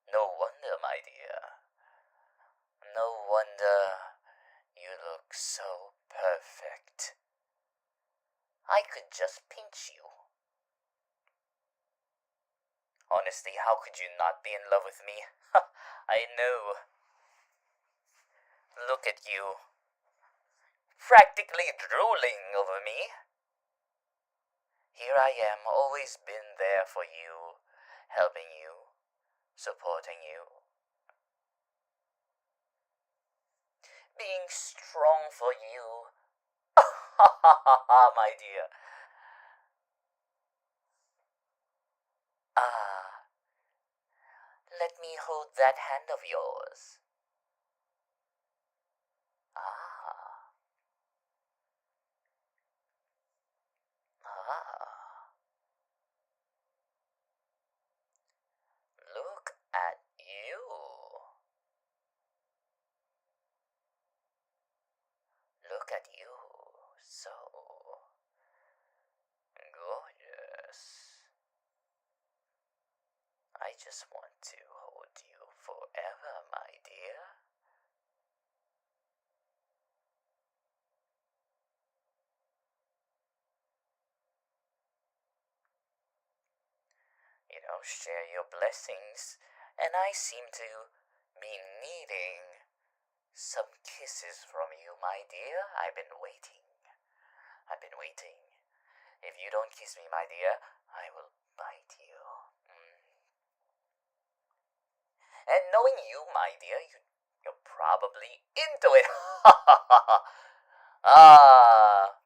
No wonder, my dear. No wonder you look so perfect. I could just pinch you. Honestly, how could you not be in love with me? I know. Look at you. Practically drooling over me. Here I am, always been there for you, helping you, supporting you. Being strong for you. My dear. Let me hold that hand of yours. Ah. Look at you. Look at you. So gorgeous. I just want to hold you forever, my dear. share your blessings, and I seem to be needing some kisses from you, my dear. I've been waiting. If you don't kiss me, my dear, I will bite you. And knowing you, my dear, you're probably into it. ah.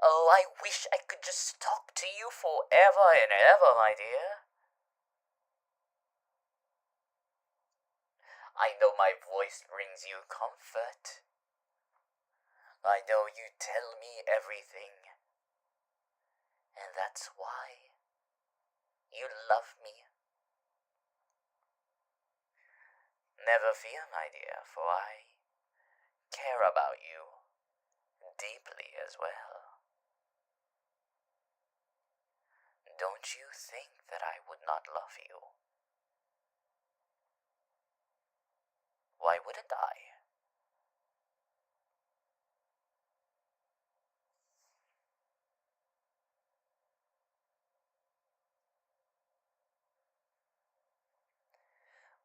Oh, I wish I could just talk to you forever and ever, my dear. I know my voice brings you comfort. I know you tell me everything. And that's why you love me. Never fear, my dear, for I care about you deeply as well. Don't you think that I would not love you? Why wouldn't I?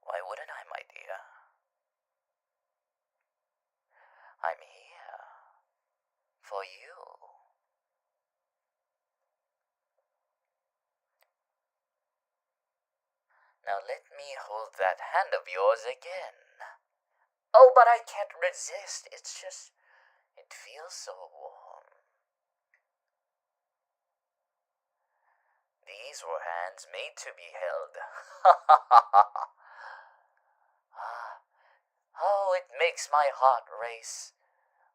Why wouldn't I, my dear? I'm here for you. Now let me hold that hand of yours again. Oh, but I can't resist. It feels so warm. These were hands made to be held. Oh, it makes my heart race.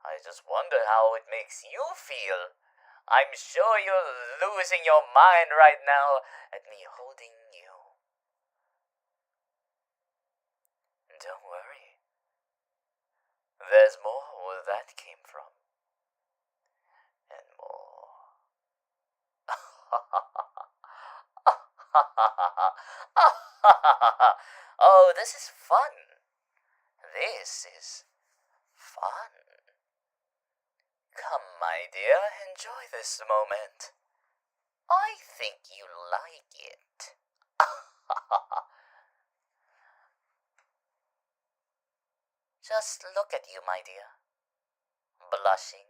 I just wonder how it makes you feel. I'm sure you're losing your mind right now at me holding you. Don't worry. There's more where that came from. And more. Oh, this is fun. This is fun. Come, my dear, enjoy this moment. I think you like it. Just look at you, my dear. Blushing.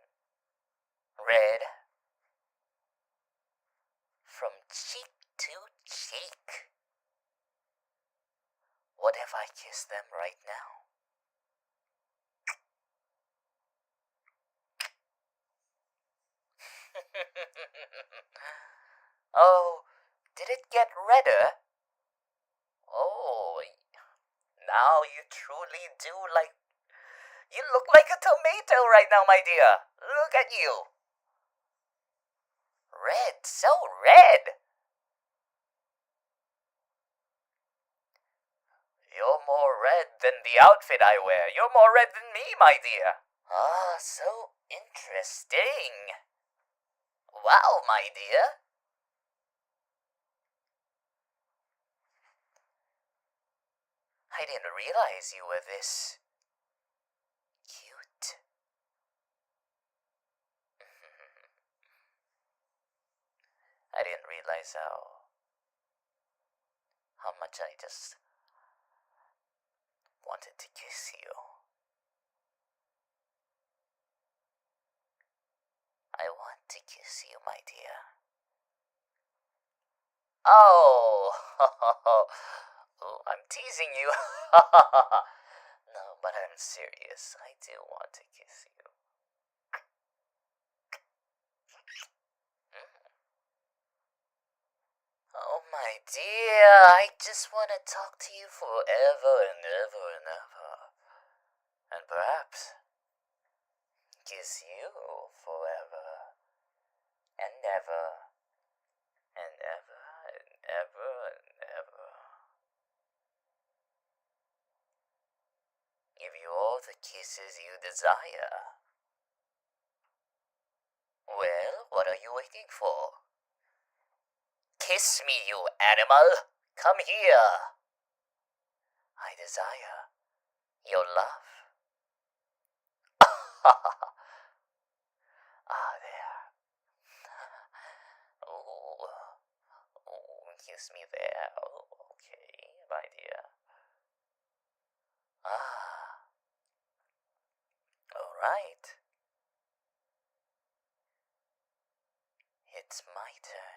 Red. From cheek to cheek. What if I kiss them right now? Oh, did it get redder? Oh, now you truly do like... You look like a tomato right now, my dear. Look at you. Red, so red. You're more red than the outfit I wear. You're more red than me, my dear. Ah, so interesting. Wow, my dear. I didn't realize you were this cute. I didn't realize how much I just wanted to kiss you. I want to kiss you, my dear. Oh, oh, I'm teasing you. No, but I'm serious. I do want to kiss you. Oh, my dear, I just want to talk to you forever and ever and ever. And perhaps kiss you forever and ever and ever and ever and ever. Give you all the kisses you desire. Well, what are you waiting for? Kiss me, you animal! Come here! I desire your love. Ah, there. kiss me there. Oh, okay, my dear. Ah, alright. It's my turn.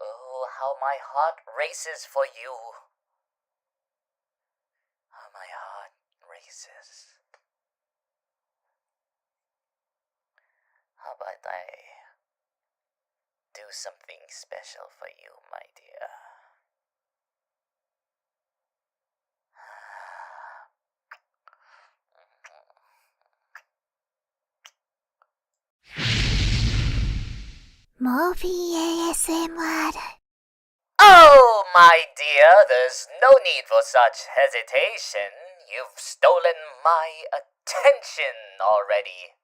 Oh, how my heart races for you. How my heart races. How about I do something special for you, my dear? MorphyVA ASMR. Oh, my dear, there's no need for such hesitation. You've stolen my attention already.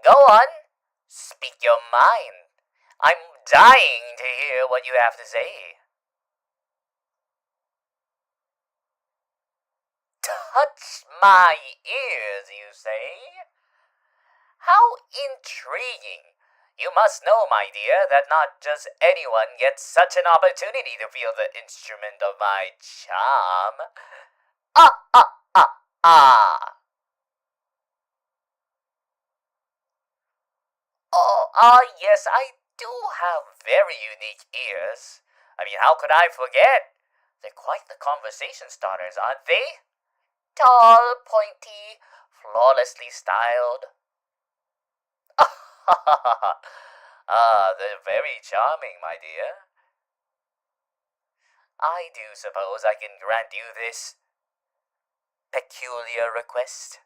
Go on, speak your mind. I'm dying to hear what you have to say. Touch my ears, you say? How intriguing. You must know, my dear, that not just anyone gets such an opportunity to feel the instrument of my charm. Ah, ah, ah, ah. Oh, yes, I do have very unique ears. I mean, how could I forget? They're quite the conversation starters, aren't they? Tall, pointy, flawlessly styled. They're very charming, my dear. I do suppose I can grant you this peculiar request.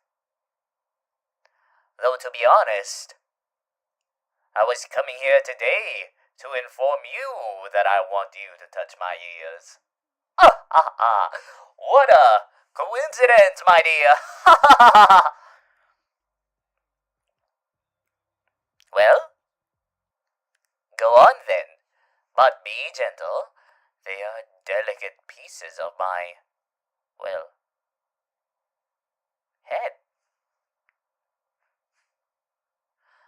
Though, to be honest, I was coming here today to inform you that I want you to touch my ears. What a coincidence, my dear. Well, go on then, but be gentle. They are delicate pieces of my, well, head.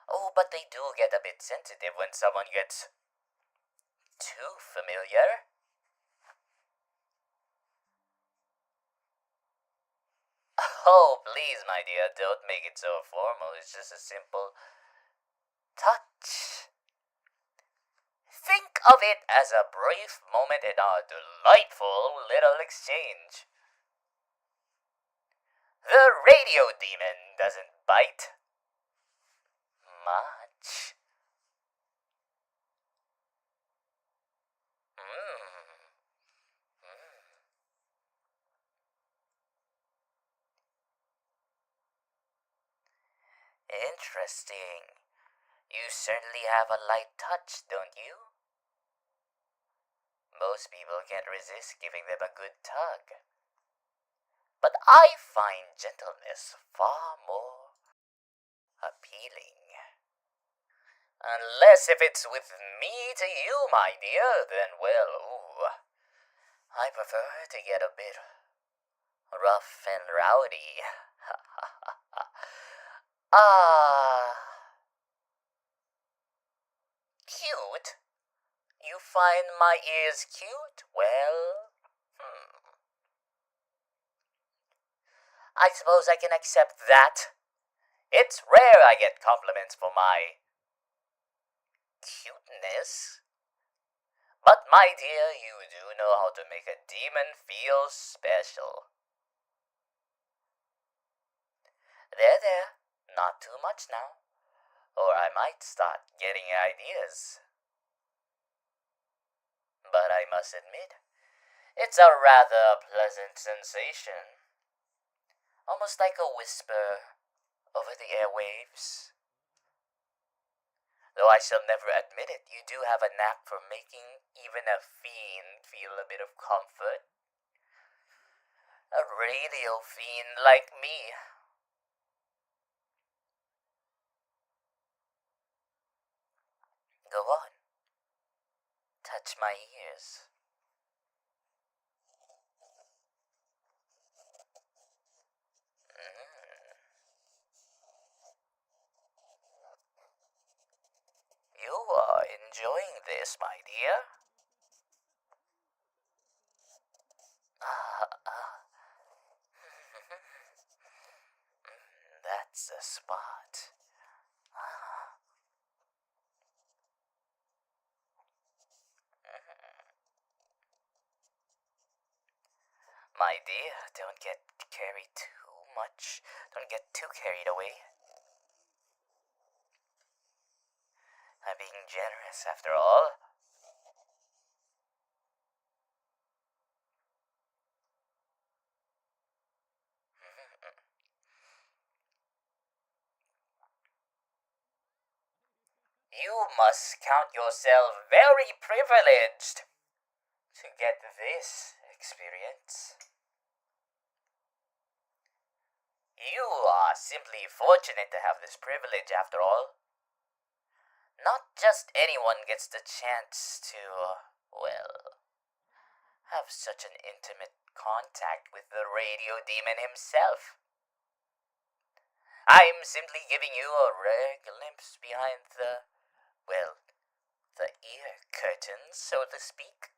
Oh, but they do get a bit sensitive when someone gets too familiar. Oh, please, my dear, don't make it so formal. It's just a simple touch. Think of it as a brief moment in our delightful little exchange. The radio demon doesn't bite much. Interesting. You certainly have a light touch, don't you? Most people can't resist giving them a good tug. But I find gentleness far more appealing. Unless if it's with me to you, my dear, then well, ooh, I prefer to get a bit rough and rowdy. Cute? You find my ears cute? Well, I suppose I can accept that. It's rare I get compliments for my cuteness. But my dear, you do know how to make a demon feel special. There, not too much now, or I might start getting ideas. But I must admit, it's a rather pleasant sensation. Almost like a whisper over the airwaves. Though I shall never admit it, you do have a knack for making even a fiend feel a bit of comfort. A radio fiend like me. Go on. Touch my ears. You are enjoying this, my dear. That's the spot. My dear, don't get carried too much. Don't get too carried away. I'm being generous after all. You must count yourself very privileged to get this experience. You are simply fortunate to have this privilege after all. Not just anyone gets the chance to, well, have such an intimate contact with the radio demon himself. I'm simply giving you a rare glimpse behind the, well, the ear curtains, so to speak.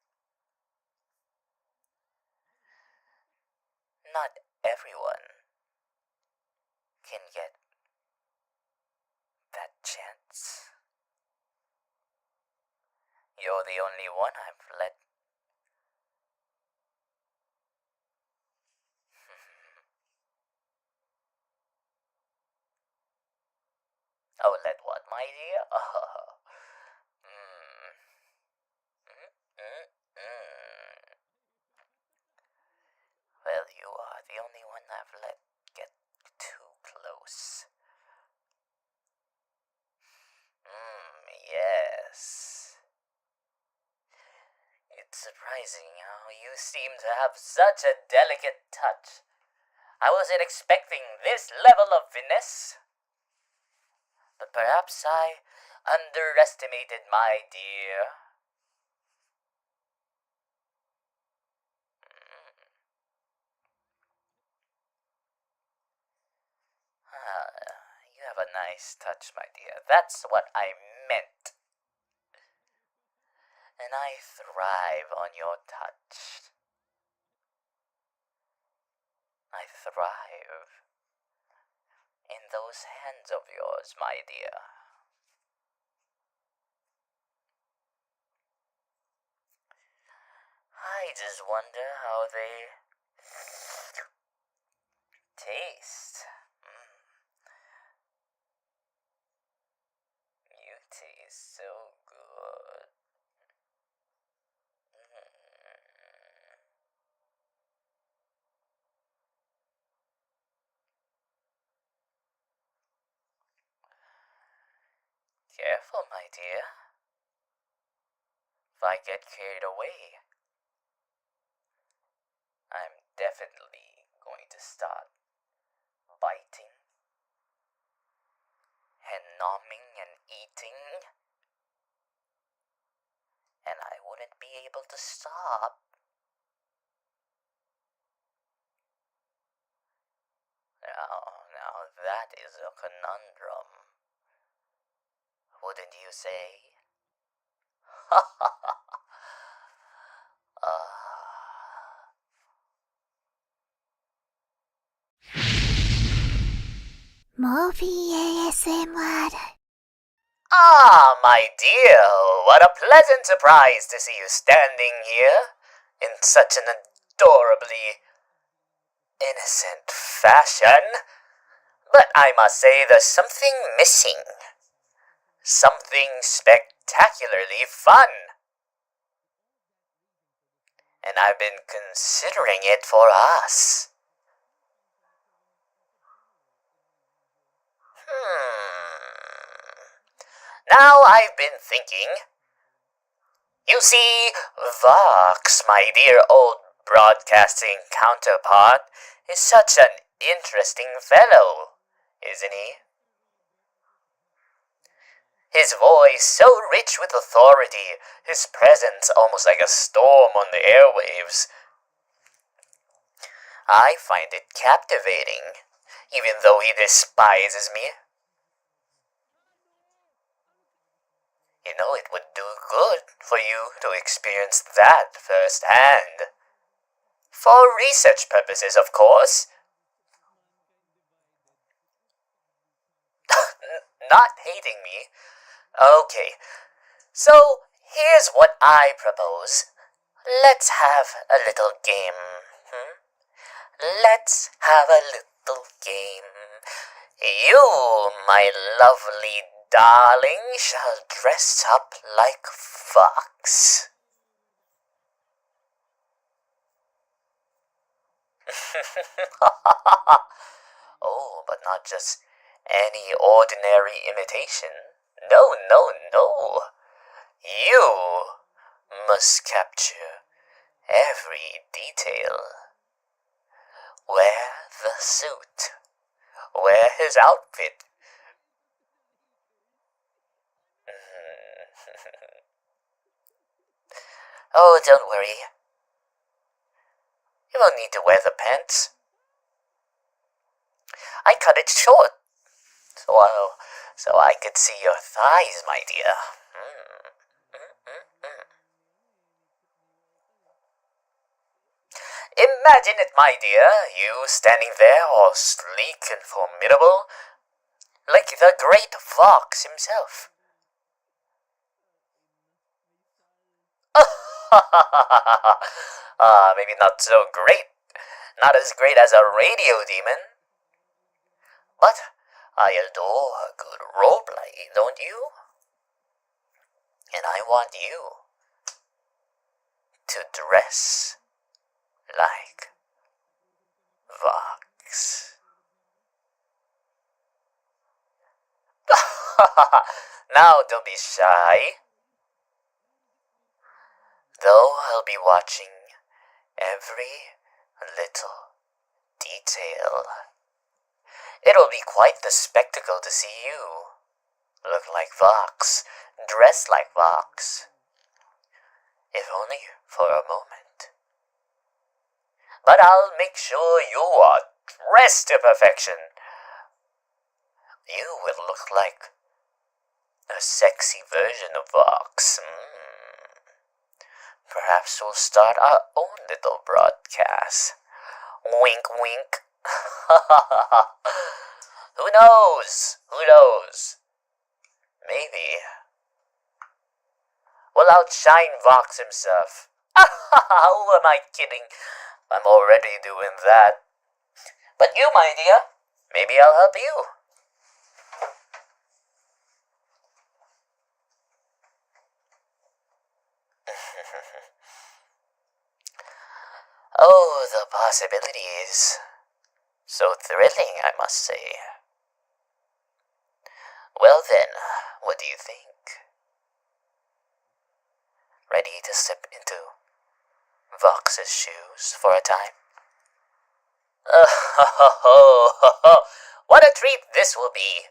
Not everyone can get that chance. You're the only one I've let. Oh, let what, my dear? Well, you are the only one I've let get too close. Yes. It's surprising how you seem to have such a delicate touch. I wasn't expecting this level of finesse. But perhaps I underestimated my dear. You have a nice touch, my dear. That's what I meant. And I thrive on your touch. I thrive in those hands of yours, my dear. I just wonder how they taste. You taste so good. Careful, my dear. If I get carried away, I'm definitely going to start biting and nomming and eating, and I wouldn't be able to stop. Now that is a conundrum, wouldn't you say? MorphyVA ASMR. Ah, my dear, what a pleasant surprise to see you standing here in such an adorably innocent fashion. But I must say there's something missing. Something spectacularly fun. And I've been considering it for us. Now I've been thinking. You see, Vox, my dear old broadcasting counterpart is such an interesting fellow, isn't he? His voice so rich with authority, his presence almost like a storm on the airwaves. I find it captivating, even though he despises me. You know, it would do good for you to experience that firsthand. For research purposes, of course. Not hating me. Okay, so here's what I propose. Let's have a little game. Let's have a little game. You, my lovely darling, shall dress up like fox. Oh, but not just any ordinary imitation. No, no, no. You must capture every detail. Wear the suit. Wear his outfit. Oh, don't worry. You won't need to wear the pants. I cut it short, so I could see your thighs, my dear. Imagine it, my dear, you standing there all sleek and formidable, like the great fox himself. Maybe not so great. Not as great as a radio demon. But I adore a good roleplay, don't you? And I want you to dress like Vox. Now don't be shy. Though I'll be watching every little detail. It'll be quite the spectacle to see you look like Vox, dress like Vox. If only for a moment. But I'll make sure you are dressed to perfection. You will look like a sexy version of Vox. Perhaps we'll start our own little broadcast. Wink, wink. Who knows? Who knows? Maybe we'll outshine Vox himself. Who am I kidding? I'm already doing that. But you, my dear, maybe I'll help you. Oh, the possibilities. So thrilling, I must say. Well then, what do you think? Ready to step into Vox's shoes for a time? What a treat this will be!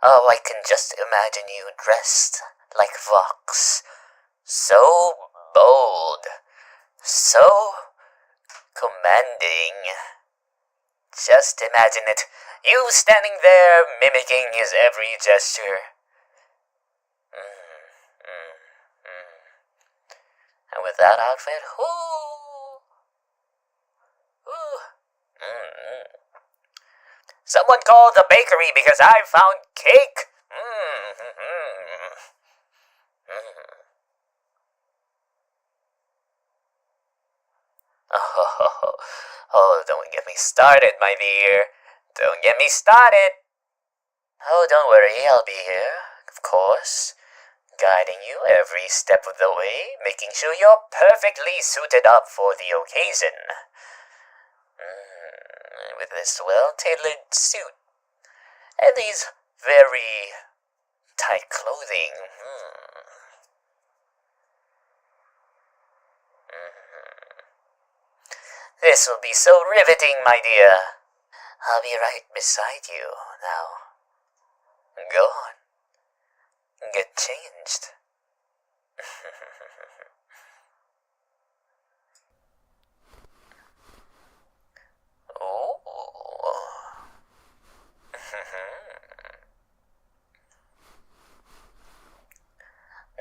Oh, I can just imagine you dressed like Vox. So bold. So commanding. Just imagine it. You standing there mimicking his every gesture. And with that outfit, Someone called the bakery because I found cake. Oh, don't get me started, my dear. Don't get me started. Oh, don't worry, I'll be here, of course, guiding you every step of the way, making sure you're perfectly suited up for the occasion. With this well-tailored suit and these very tight clothing. This will be so riveting, my dear. I'll be right beside you now. Go on. Get changed. Oh.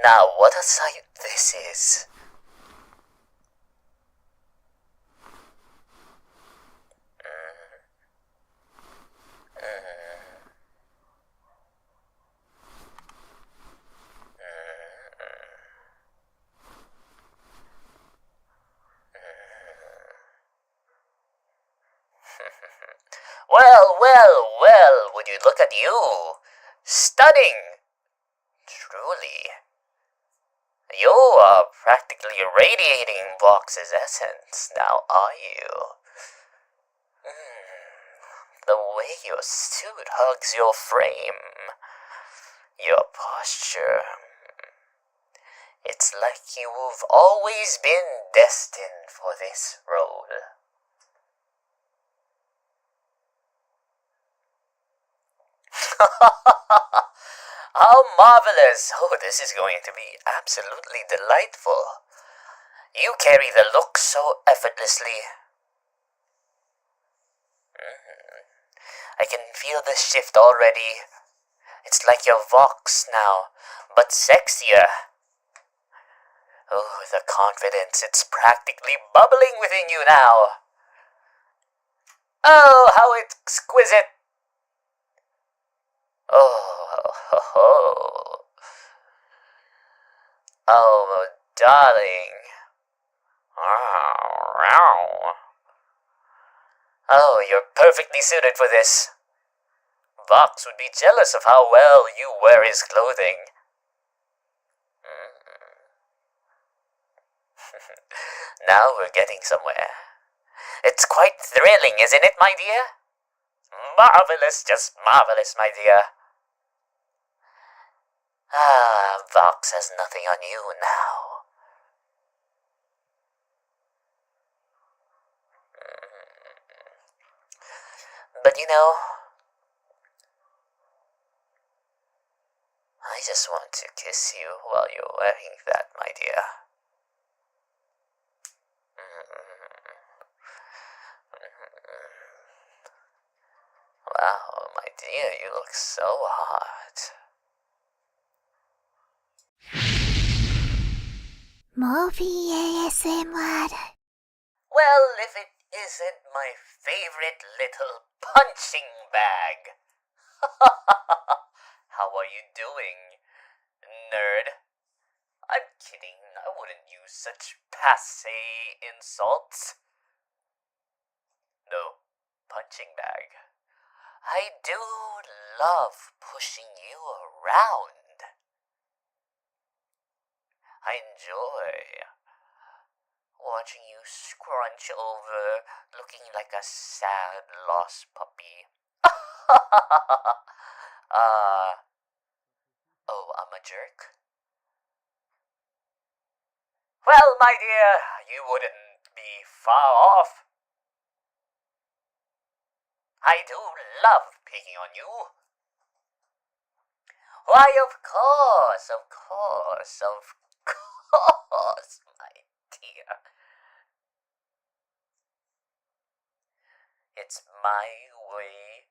Now, what a sight this is. Well, would you look at you? Stunning! Truly. You are practically radiating Vox's essence, now are you? The way your suit hugs your frame, your posture. It's like you've always been destined for this role. How marvelous! Oh, this is going to be absolutely delightful. You carry the look so effortlessly. I can feel the shift already. It's like your Vox now, but sexier. Oh, the confidence, it's practically bubbling within you now. Oh, how exquisite! Oh, oh, darling. Oh, you're perfectly suited for this. Vox would be jealous of how well you wear his clothing. Now we're getting somewhere. It's quite thrilling, isn't it, my dear? Marvelous, just marvelous, my dear. Ah, Vox has nothing on you now. But you know, I just want to kiss you while you're wearing that, my dear. Wow, my dear, you look so hot. MorphyVA. Well, if it isn't my favorite little punching bag. How are you doing, nerd? I'm kidding, I wouldn't use such passé insults. No, punching bag. I do love pushing you around. I enjoy watching you scrunch over, looking like a sad, lost puppy. Oh, I'm a jerk? Well, my dear, you wouldn't be far off. I do love picking on you. Why, of course, my dear. It's my way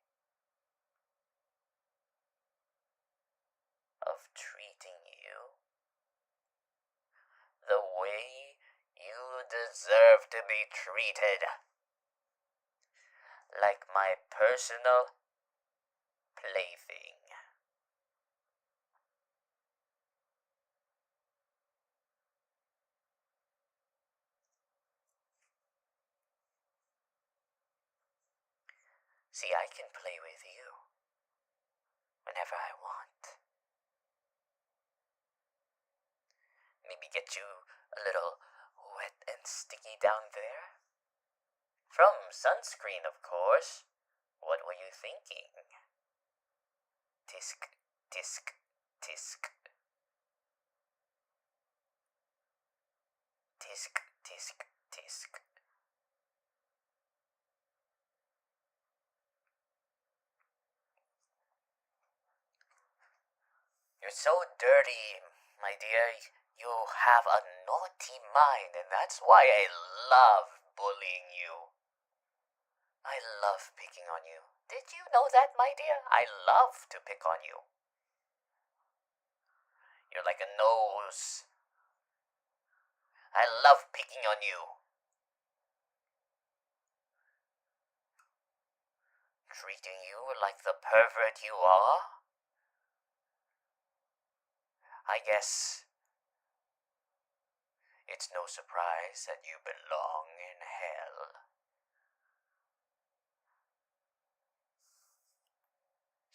of treating you the way you deserve to be treated. Like my personal plaything. See, I can play with you whenever I want. Maybe get you a little wet and sticky down there? From sunscreen, of course. What were you thinking? Tisk, tisk, tisk. Tisk, tisk, tisk. You're so dirty, my dear. You have a naughty mind, and that's why I love bullying you. I love picking on you. Did you know that, my dear? I love to pick on you. You're like a nose. I love picking on you. Treating you like the pervert you are? I guess it's no surprise that you belong in hell.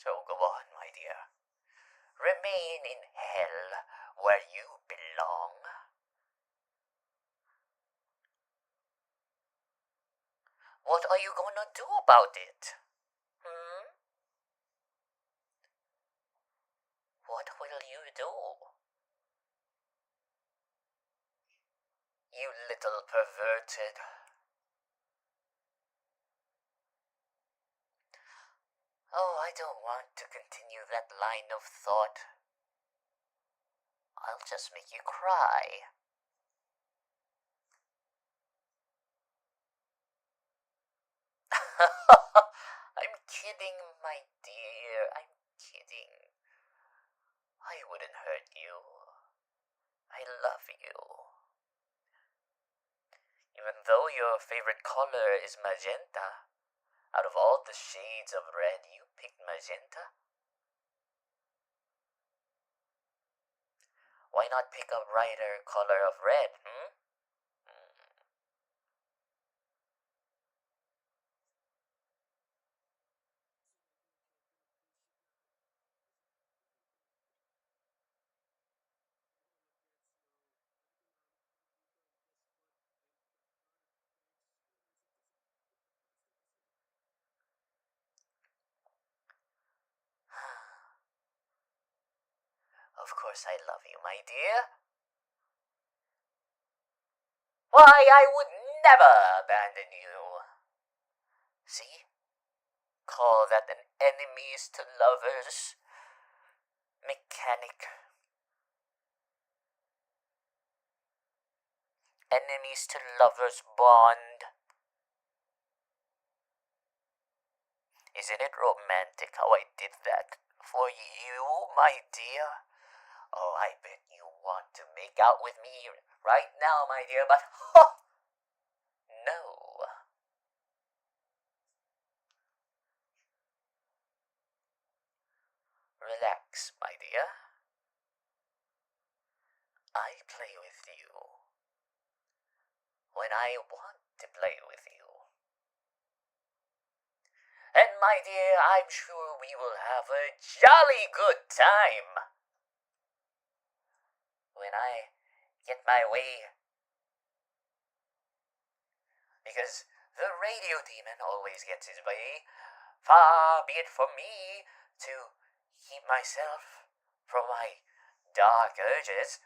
So go on, my dear. Remain in hell where you belong. What are you gonna do about it? What will you do? You little perverted. Oh, I don't want to continue that line of thought. I'll just make you cry. I'm kidding, my dear. I'm kidding. I wouldn't hurt you. I love you. Even though your favorite color is magenta, out of all the shades of red, you picked magenta? Why not pick a brighter color of red, Of course I love you, my dear. Why, I would never abandon you. See? Call that an enemies to lovers mechanic. Enemies to lovers bond. Isn't it romantic how I did that for you, my dear? Oh, I bet you want to make out with me right now, my dear, but no. Relax, my dear. I play with you when I want to play with you. And my dear, I'm sure we will have a jolly good time when I get my way. Because the radio demon always gets his way. Far be it from me to keep myself from my dark urges.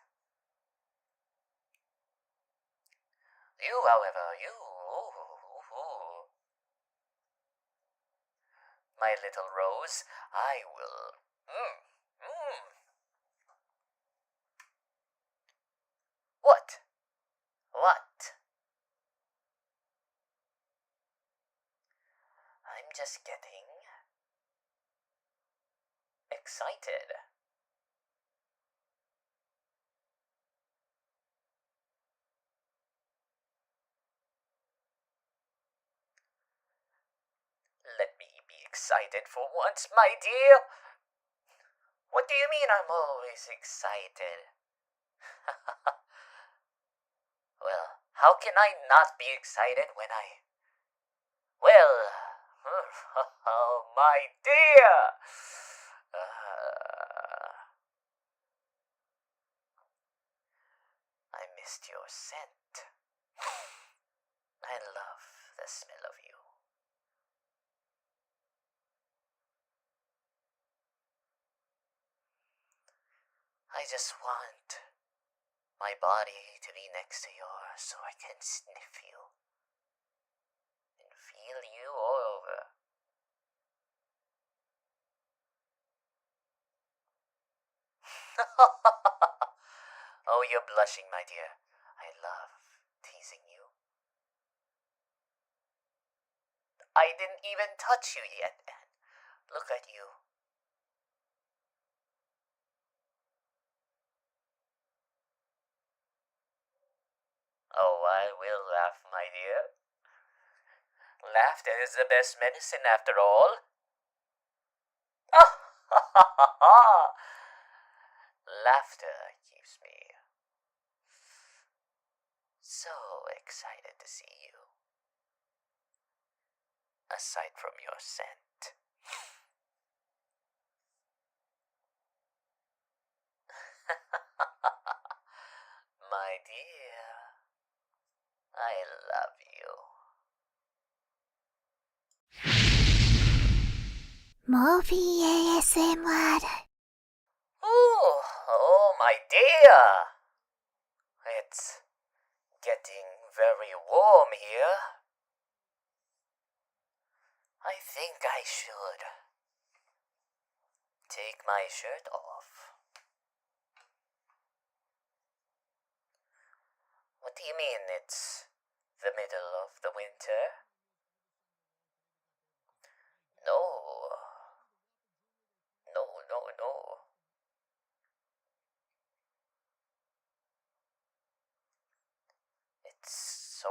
You, however, my little rose, I will. What? What? I'm just getting excited. Let me be excited for once, my dear. What do you mean I'm always excited? Well, how can I not be excited when I... Well, oh, my dear! I missed your scent. I love the smell of you. I just want my body to be next to yours so I can sniff you and feel you all over. Oh, you're blushing, my dear. I love teasing you. I didn't even touch you yet, and look at you. Oh, I will laugh, my dear. Laughter is the best medicine after all. Laughter keeps me so excited to see you. Aside from your scent. My dear, I love you. MorphyVA ASMR. Oh, my dear. It's getting very warm here. I think I should take my shirt off. What do you mean it's the middle of the winter? No. No. It's so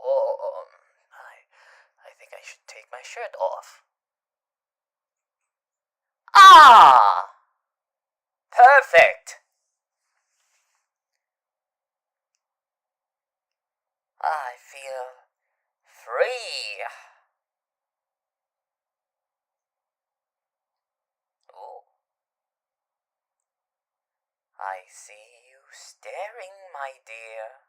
warm. I think I should take my shirt off. Ah! Perfect! I feel free. Ooh. I see you staring, my dear.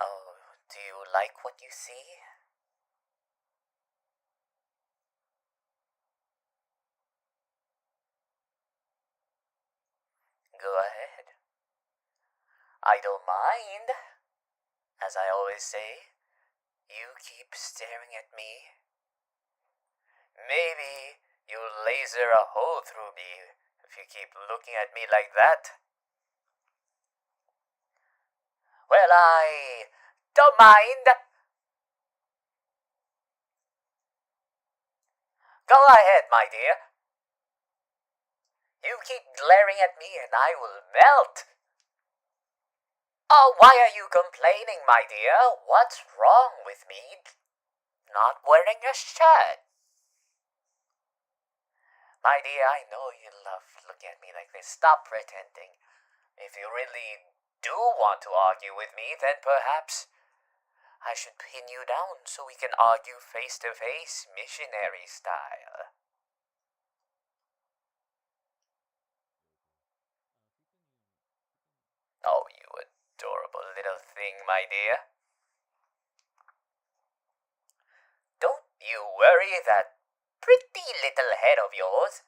Oh, do you like what you see? Go ahead. I don't mind. As I always say, you keep staring at me. Maybe you'll laser a hole through me if you keep looking at me like that. Well, I don't mind. Go ahead, my dear. You keep glaring at me and I will melt. Oh, why are you complaining, my dear? What's wrong with me not wearing a shirt? My dear, I know you love looking at me like this. Stop pretending. If you really do want to argue with me, then perhaps I should pin you down so we can argue face to face, missionary style. Oh, you adorable little thing, my dear. Don't you worry that pretty little head of yours.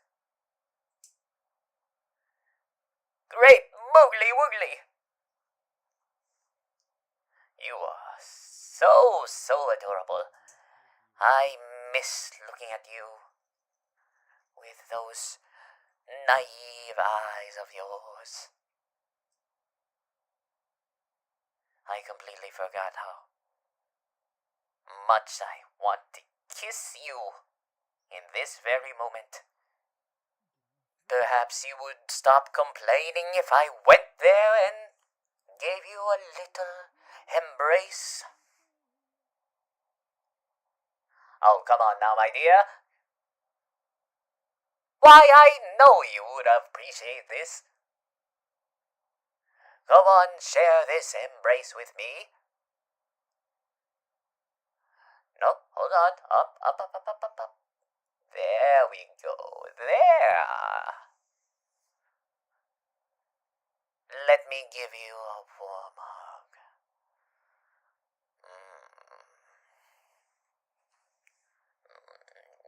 Great moogly woogly. You are so adorable. I miss looking at you with those naive eyes of yours. I completely forgot how much I want to kiss you in this very moment. Perhaps you would stop complaining if I went there and gave you a little embrace. Oh, come on now, my dear. Why, I know you would appreciate this. Go on, share this embrace with me. No, hold on. Up. There we go. There. Let me give you a warm hug.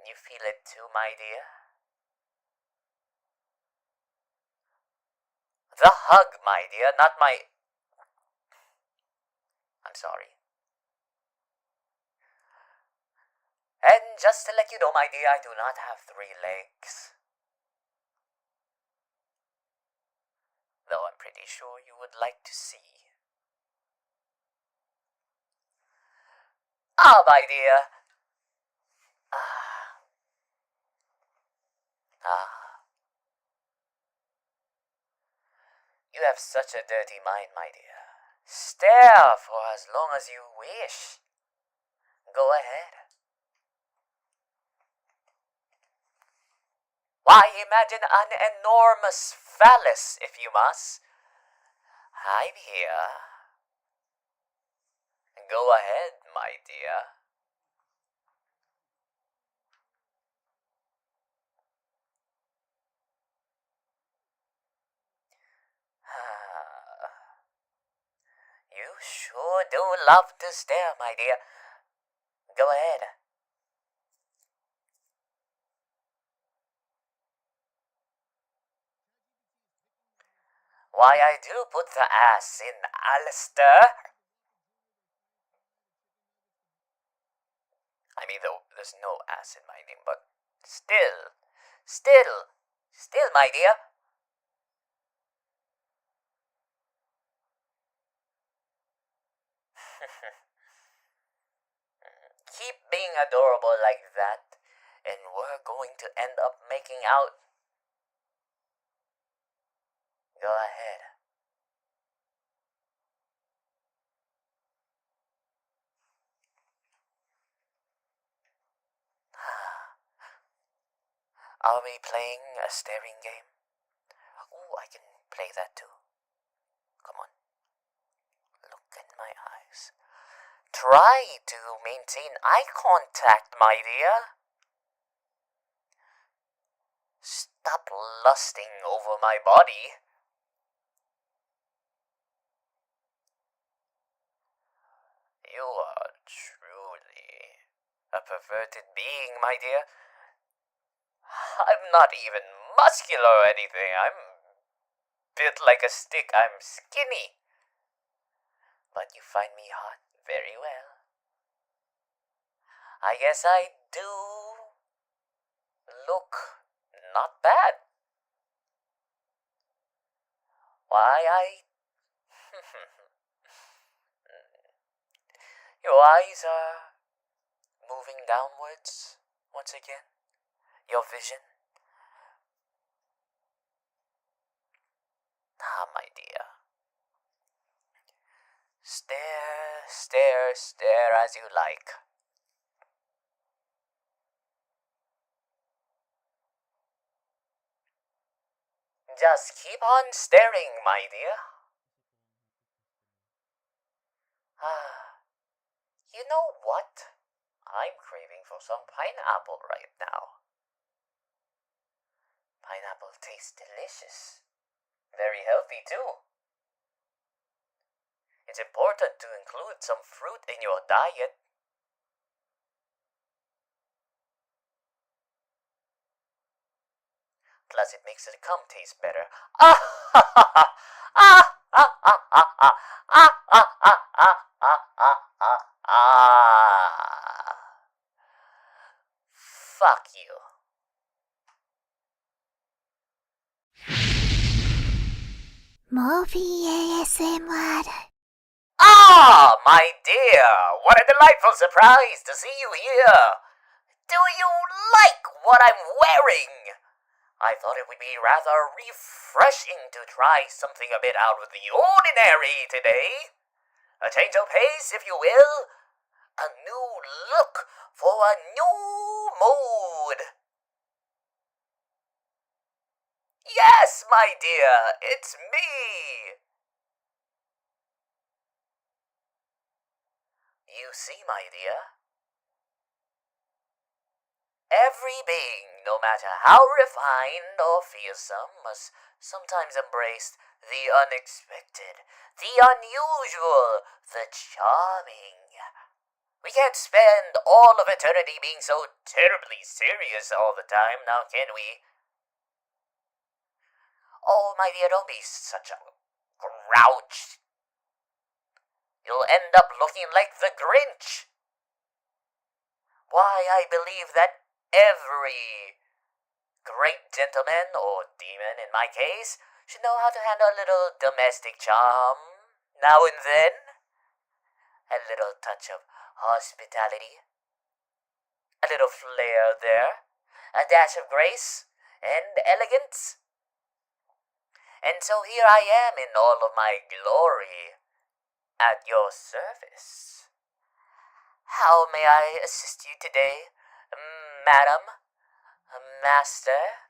You feel it too, my dear? The hug, my dear, not my... I'm sorry. And just to let you know, my dear, I do not have 3 legs. Though I'm pretty sure you would like to see. Ah, my dear. Ah. You have such a dirty mind, my dear. Stare for as long as you wish. Go ahead. Why, imagine an enormous phallus, if you must. I'm here. Go ahead, my dear. You sure do love to stare, my dear. Go ahead. Why, I do put the ass in Alastor. I mean, though, there's no ass in my name, but still, my dear. Keep being adorable like that, and we're going to end up making out. Go ahead. Are we playing a staring game? Ooh, I can play that too. Come on. Look in my eyes. Try to maintain eye contact, my dear. Stop lusting over my body. You are truly a perverted being, my dear. I'm not even muscular or anything. I'm built like a stick. I'm skinny. But you find me hot very well. I guess I do look not bad. Why, Your eyes are moving downwards once again. Your vision. Ah, my dear. Stare, stare, stare as you like. Just keep on staring, my dear. Ah, you know what? I'm craving for some pineapple right now. Pineapple tastes delicious. Very healthy, too. It's important to include some fruit in your diet. Plus, it makes the cum taste better. Ah ha ha ha! Ah ah ah ah ah! Ah ah ah ah ah ah ah ah! Fuck you. MorphyVA. Ah, my dear, what a delightful surprise to see you here. Do you like what I'm wearing? I thought it would be rather refreshing to try something a bit out of the ordinary today. A change of pace, if you will. A new look for a new mood. Yes, my dear, it's me. You see, my dear, every being, no matter how refined or fearsome, must sometimes embrace the unexpected, the unusual, the charming. We can't spend all of eternity being so terribly serious all the time, now can we? Oh, my dear, don't be such a grouch. You'll end up looking like the Grinch. Why, I believe that every great gentleman, or demon in my case, should know how to handle a little domestic charm now and then. A little touch of hospitality. A little flair there. A dash of grace and elegance. And so here I am in all of my glory, at your service. How may I assist you today, madam? Master?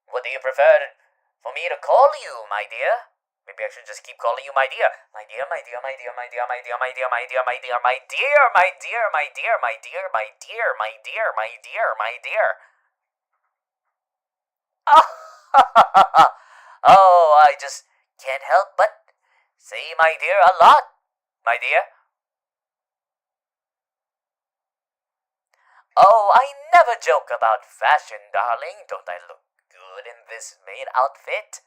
What do you prefer for me to call you, my dear? Maybe I should just keep calling you my dear. My dear, my dear, my dear, my dear, my dear, my dear, my dear, my dear, my dear, my dear, my dear, my dear, my dear, my dear, my dear, my dear. Oh, I just can't help but say my dear a lot, my dear. Oh, I never joke about fashion, darling. Don't I look good in this maid outfit?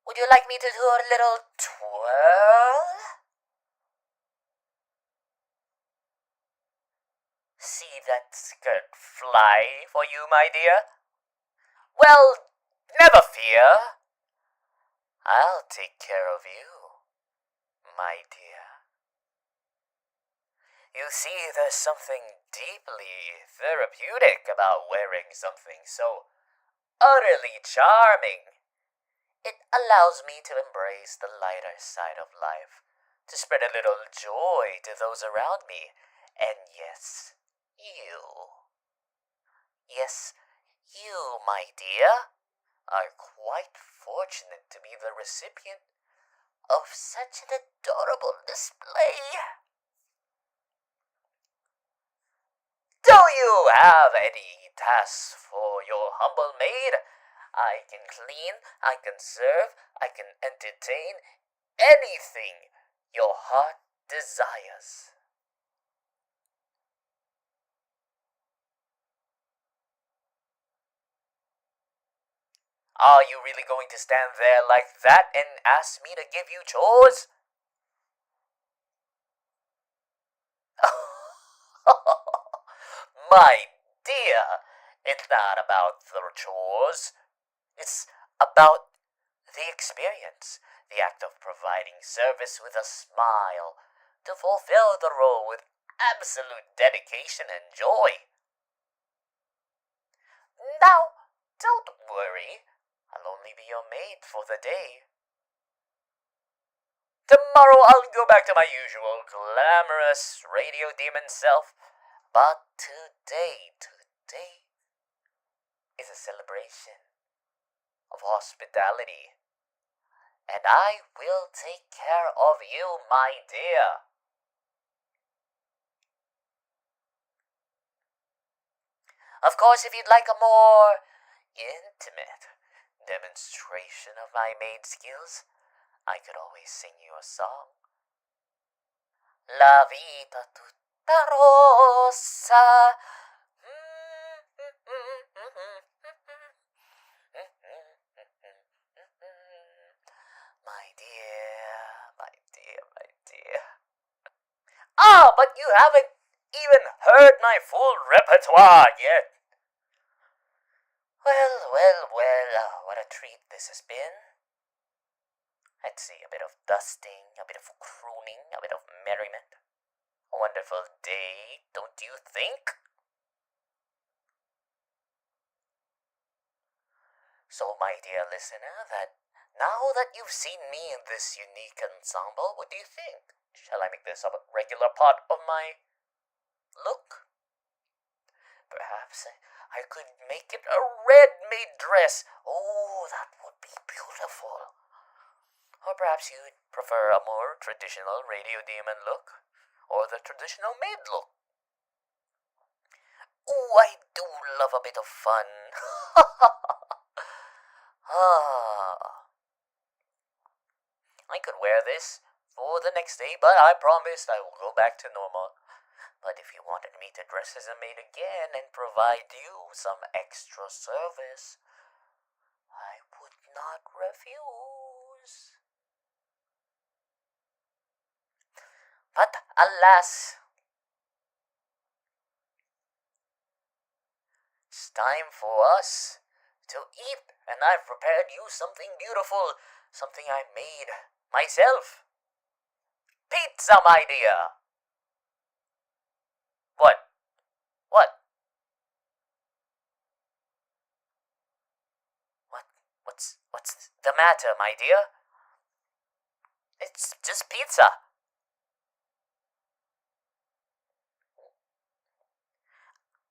Would you like me to do a little twirl? See that skirt fly for you, my dear? Well, never fear. I'll take care of you, my dear. You see, there's something deeply therapeutic about wearing something so utterly charming. It allows me to embrace the lighter side of life, to spread a little joy to those around me. And yes, you, my dear, are quite fortunate to be the recipient of such an adorable display. Do you have any tasks for your humble maid? I can clean, I can serve, I can entertain, anything your heart desires. Are you really going to stand there like that and ask me to give you chores? My dear, it's not about the chores. It's about the experience, the act of providing service with a smile, to fulfill the role with absolute dedication and joy. Now, don't worry. I'll only be your maid for the day. Tomorrow I'll go back to my usual glamorous radio demon self. But today is a celebration of hospitality. And I will take care of you, my dear. Of course, if you'd like a more intimate demonstration of my maid skills, I could always sing you a song. La vita tutta rossa. My dear, my dear, my dear. Ah, but you haven't even heard my full repertoire yet. Well, what a treat this has been. Let's see, a bit of dusting, a bit of crooning, a bit of merriment. A wonderful day, don't you think? So, my dear listener, now that you've seen me in this unique ensemble, what do you think? Shall I make this a regular part of my look? Perhaps I could make it a red maid dress. Oh, that would be beautiful. Or perhaps you'd prefer a more traditional radio demon look, or the traditional maid look. Oh, I do love a bit of fun. I could wear this for the next day, but I promised I will go back to normal. But if you wanted me to dress as a maid again and provide you some extra service, I not refuse. But alas, it's time for us to eat, and I've prepared you something beautiful, something I made myself. Pizza, my dear. What? What? What's the matter, my dear? It's just pizza.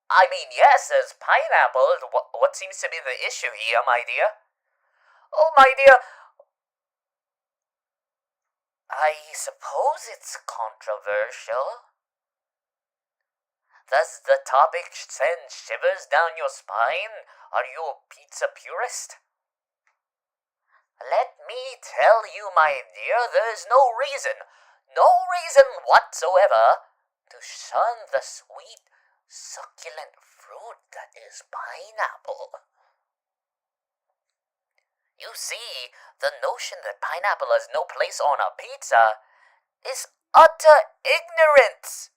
I mean, yes, there's pineapple. What seems to be the issue here, my dear? Oh, my dear. I suppose it's controversial. Does the topic send shivers down your spine? Are you a pizza purist? Let me tell you, my dear, there is no reason whatsoever to shun the sweet, succulent fruit that is pineapple. You see, the notion that pineapple has no place on a pizza is utter ignorance.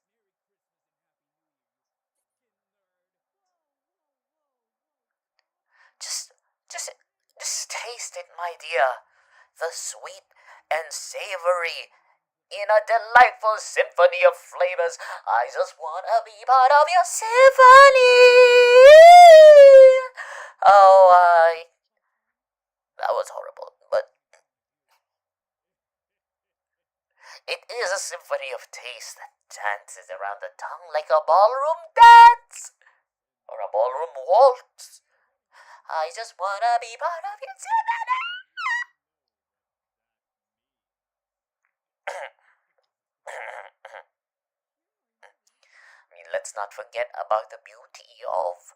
Just taste it, my dear. The sweet and savory in a delightful symphony of flavors. I just wanna be part of your symphony. Oh, that was horrible, but it is a symphony of taste that dances around the tongue like a ballroom dance or a ballroom waltz. I just wanna be part of your symphony. I mean, let's not forget about the beauty of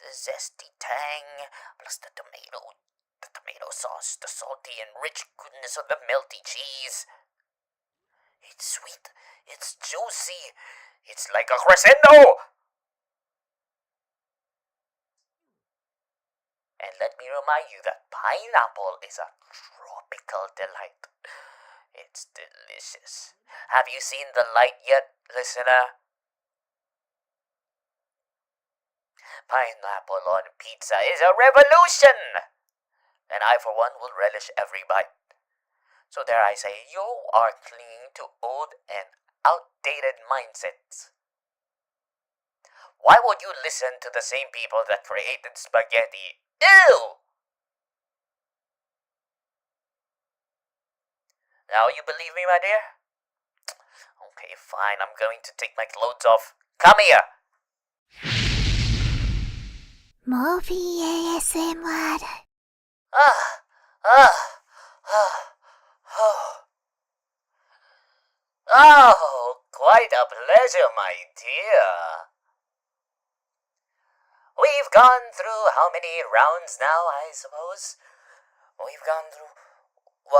the zesty tang plus the tomato sauce, the salty and rich goodness of the melty cheese. It's sweet, it's juicy, it's like a crescendo. And let me remind you that pineapple is a tropical delight. It's delicious. Have you seen the light yet, listener? Pineapple on pizza is a revolution! And I, for one, will relish every bite. So dare I say, you are clinging to old and outdated mindsets. Why would you listen to the same people that created spaghetti? Ew! Now you believe me, my dear? Okay, fine, I'm going to take my clothes off. Come here! MorphyVA ASMR. Oh, quite a pleasure, my dear. We've gone through how many rounds now, I suppose? We've gone through 1,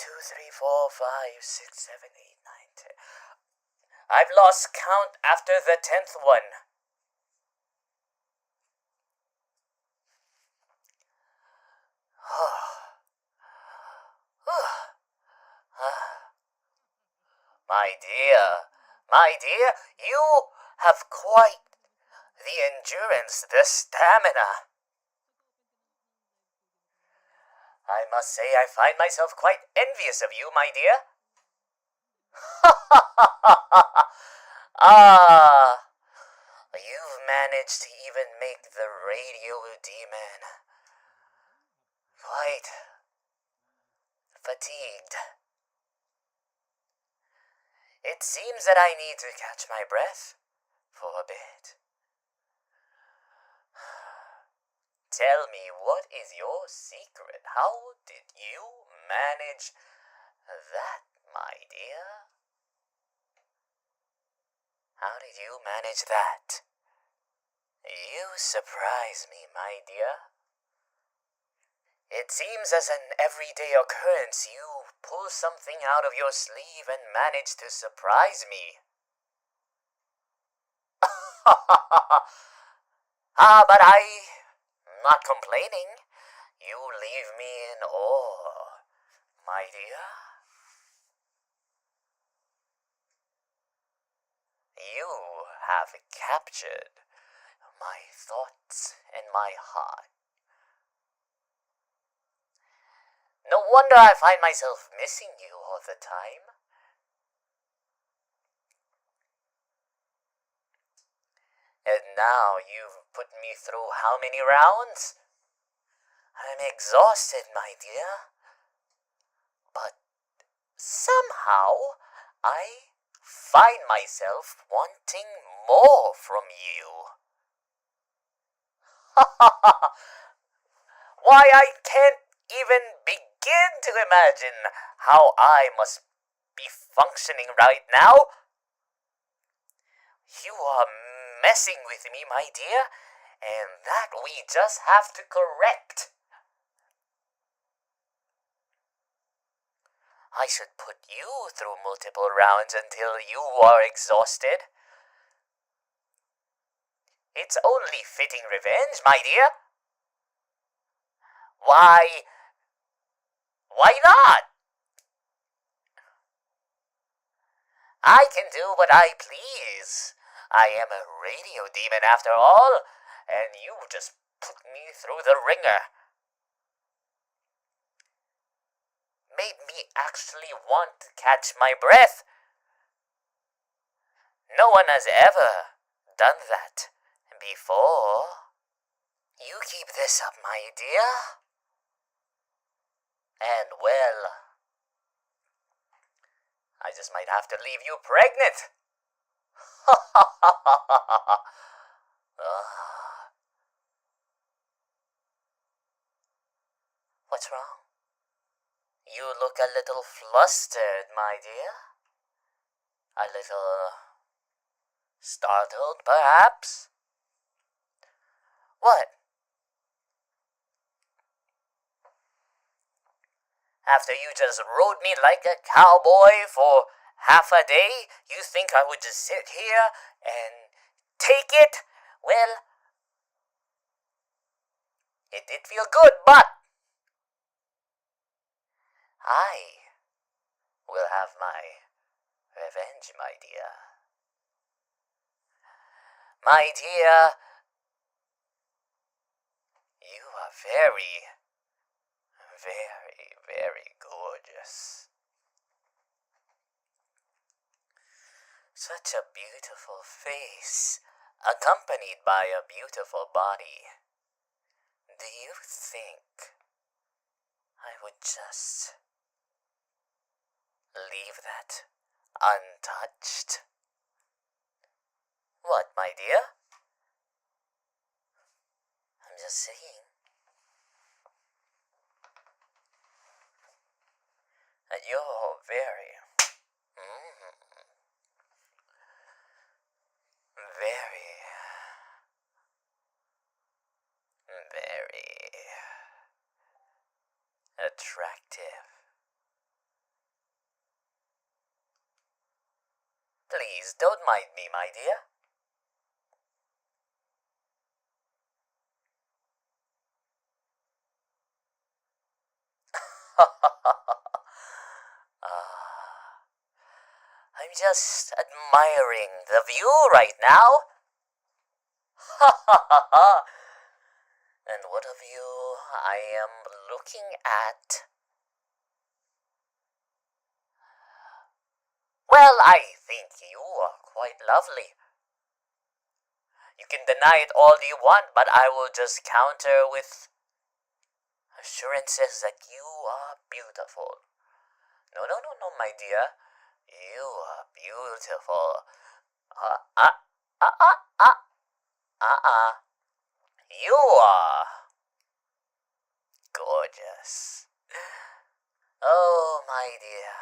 2, 3, 4, 5, 6, 7, 8, 9, 10. I've lost count after the 10th one. My dear, you have quite the endurance, the stamina. I must say I find myself quite envious of you, my dear. Ah, you've managed to even make the radio demon quite fatigued. It seems that I need to catch my breath for a bit. Tell me, what is your secret? How did you manage that, my dear? How did you manage that? You surprise me, my dear. It seems as an everyday occurrence you pull something out of your sleeve and manage to surprise me. But I'm not complaining. You leave me in awe, my dear. You have captured my thoughts and my heart. No wonder I find myself missing you all the time. And now you've put me through how many rounds? I'm exhausted, my dear. But somehow I find myself wanting more from you. Why, I can't even begin to imagine how I must be functioning right now. You are messing with me, my dear, and that we just have to correct. I should put you through multiple rounds until you are exhausted. It's only fitting revenge, my dear. Why not? I can do what I please. I am a radio demon after all, and you just put me through the ringer. Made me actually want to catch my breath. No one has ever done that before. You keep this up, my dear, and well, I just might have to leave you pregnant. What's wrong? You look a little flustered, my dear. A little startled, perhaps? What? After you just rode me like a cowboy for half a day, you think I would just sit here and take it? Well, it did feel good, but I will have my revenge, my dear. My dear, you are very, very, very gorgeous. Such a beautiful face, accompanied by a beautiful body. Do you think I would just leave that untouched? What, my dear? I'm just saying that you're very, very, very attractive. Please don't mind me, my dear. I'm just admiring the view right now. And what of you I am looking at? Well, I think you are quite lovely. You can deny it all you want, but I will just counter with assurances that you are beautiful. No, my dear. You are beautiful. You are gorgeous. Oh, my dear.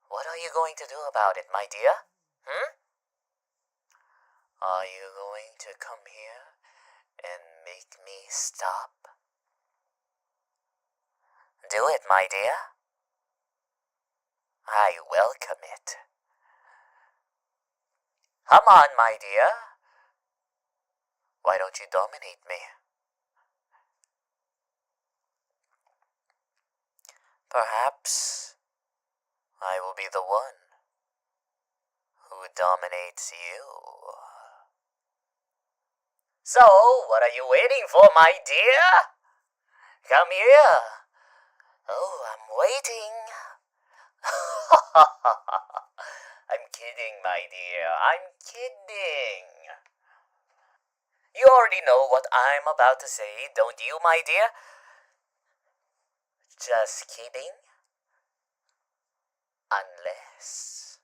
What are you going to do about it, my dear? Are you going to come here and make me stop? Do it, my dear. I welcome it. Come on, my dear. Why don't you dominate me? Perhaps I will be the one who dominates you. So, what are you waiting for, my dear? Come here. Oh, I'm waiting. I'm kidding, my dear. I'm kidding. You already know what I'm about to say, don't you, my dear? Just kidding. Unless...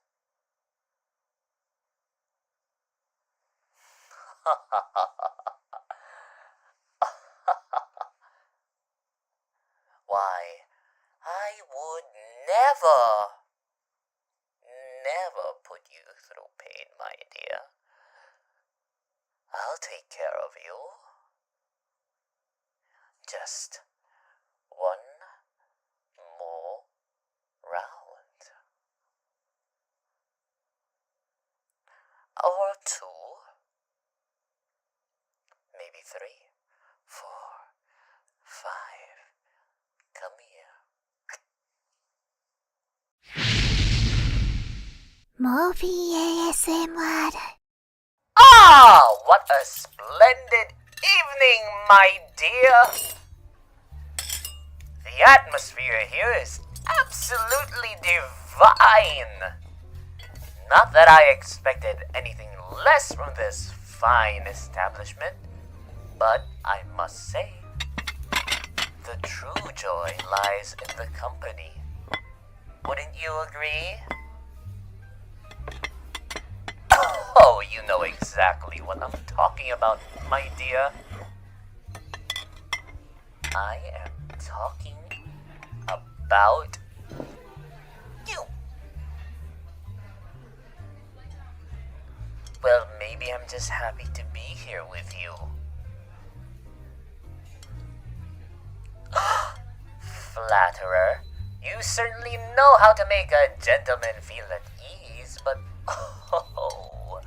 Why, I would never put you through pain, my dear. I'll take care of you. Just one more round. Or two. Maybe 3, 4, 5. Come here. Morphy ASMR. Ah, what a splendid evening, my dear. The atmosphere here is absolutely divine. Not that I expected anything less from this fine establishment, but I must say, the true joy lies in the company. Wouldn't you agree? Oh, you know exactly what I'm talking about, my dear. I am talking about you. Well, maybe I'm just happy to be here with you. Flatterer, you certainly know how to make a gentleman feel at ease, but oh,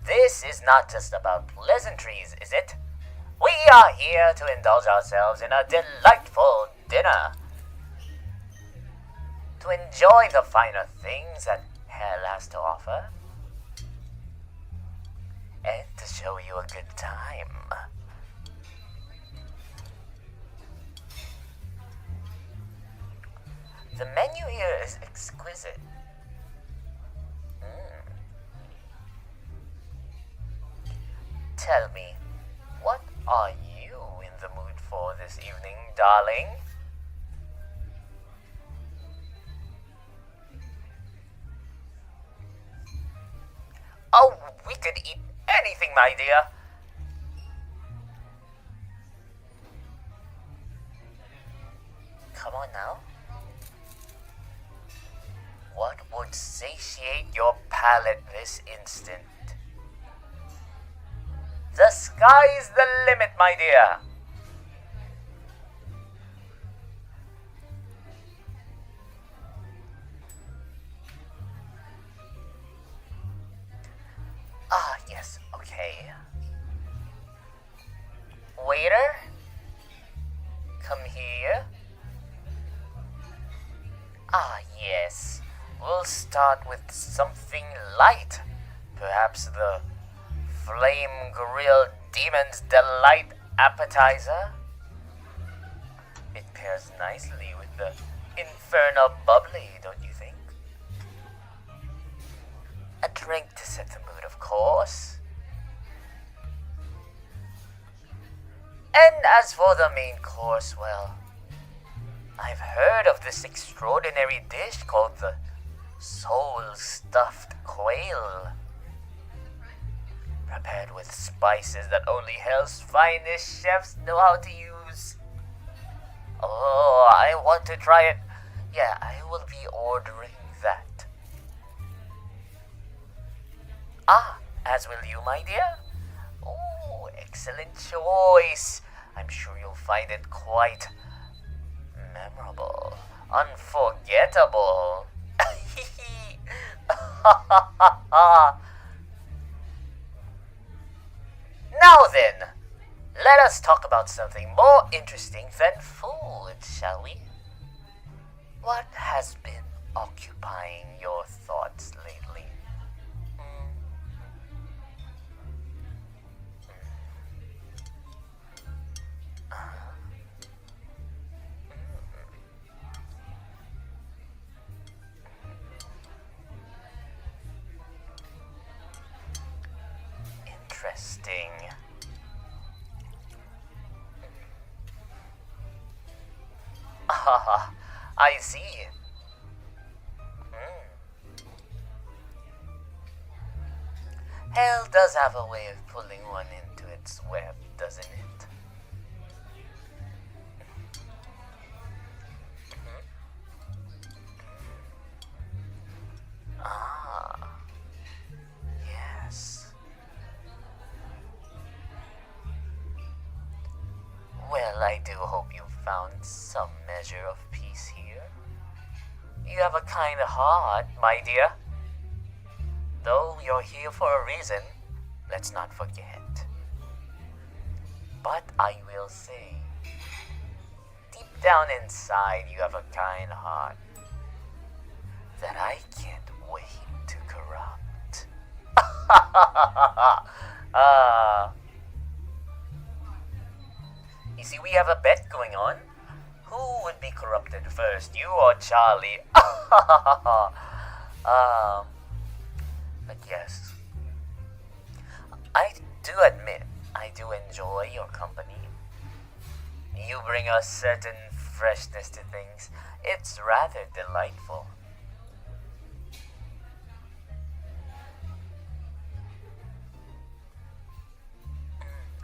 this is not just about pleasantries, is it? We are here to indulge ourselves in a delightful dinner. To enjoy the finer things that hell has to offer. And to show you a good time. The menu here is exquisite. Tell me, what are you in the mood for this evening, darling? Oh, we could eat anything, my dear. Come on now. What would satiate your palate this instant? The sky's the limit, my dear. Ah, yes, okay. Waiter, come here. Ah, yes. We'll start with something light. Perhaps the Flame Grilled Demon's Delight appetizer. It pairs nicely with the Inferno Bubbly, don't you think? A drink to set the mood, of course. And as for the main course, well, I've heard of this extraordinary dish called the soul-stuffed quail. Prepared with spices that only hell's finest chefs know how to use. Oh, I want to try it. Yeah, I will be ordering that. Ah, as will you, my dear. Oh, excellent choice. I'm sure you'll find it quite memorable, unforgettable. Now then, let us talk about something more interesting than food, shall we? What has been occupying your thoughts lately? Interesting. Ah, I see. Hell does have a way of pulling one into its web, doesn't it? Ah, yes. Well, I do hope you found some measure of peace here. You have a kind heart, my dear. Though you're here for a reason, let's not forget. But I will say, deep down inside you have a kind heart that I can't wait to corrupt. You see, we have a bet going on. Who would be corrupted first, you or Charlie? But yes, I do admit I do enjoy your company. You bring a certain freshness to things. It's rather delightful.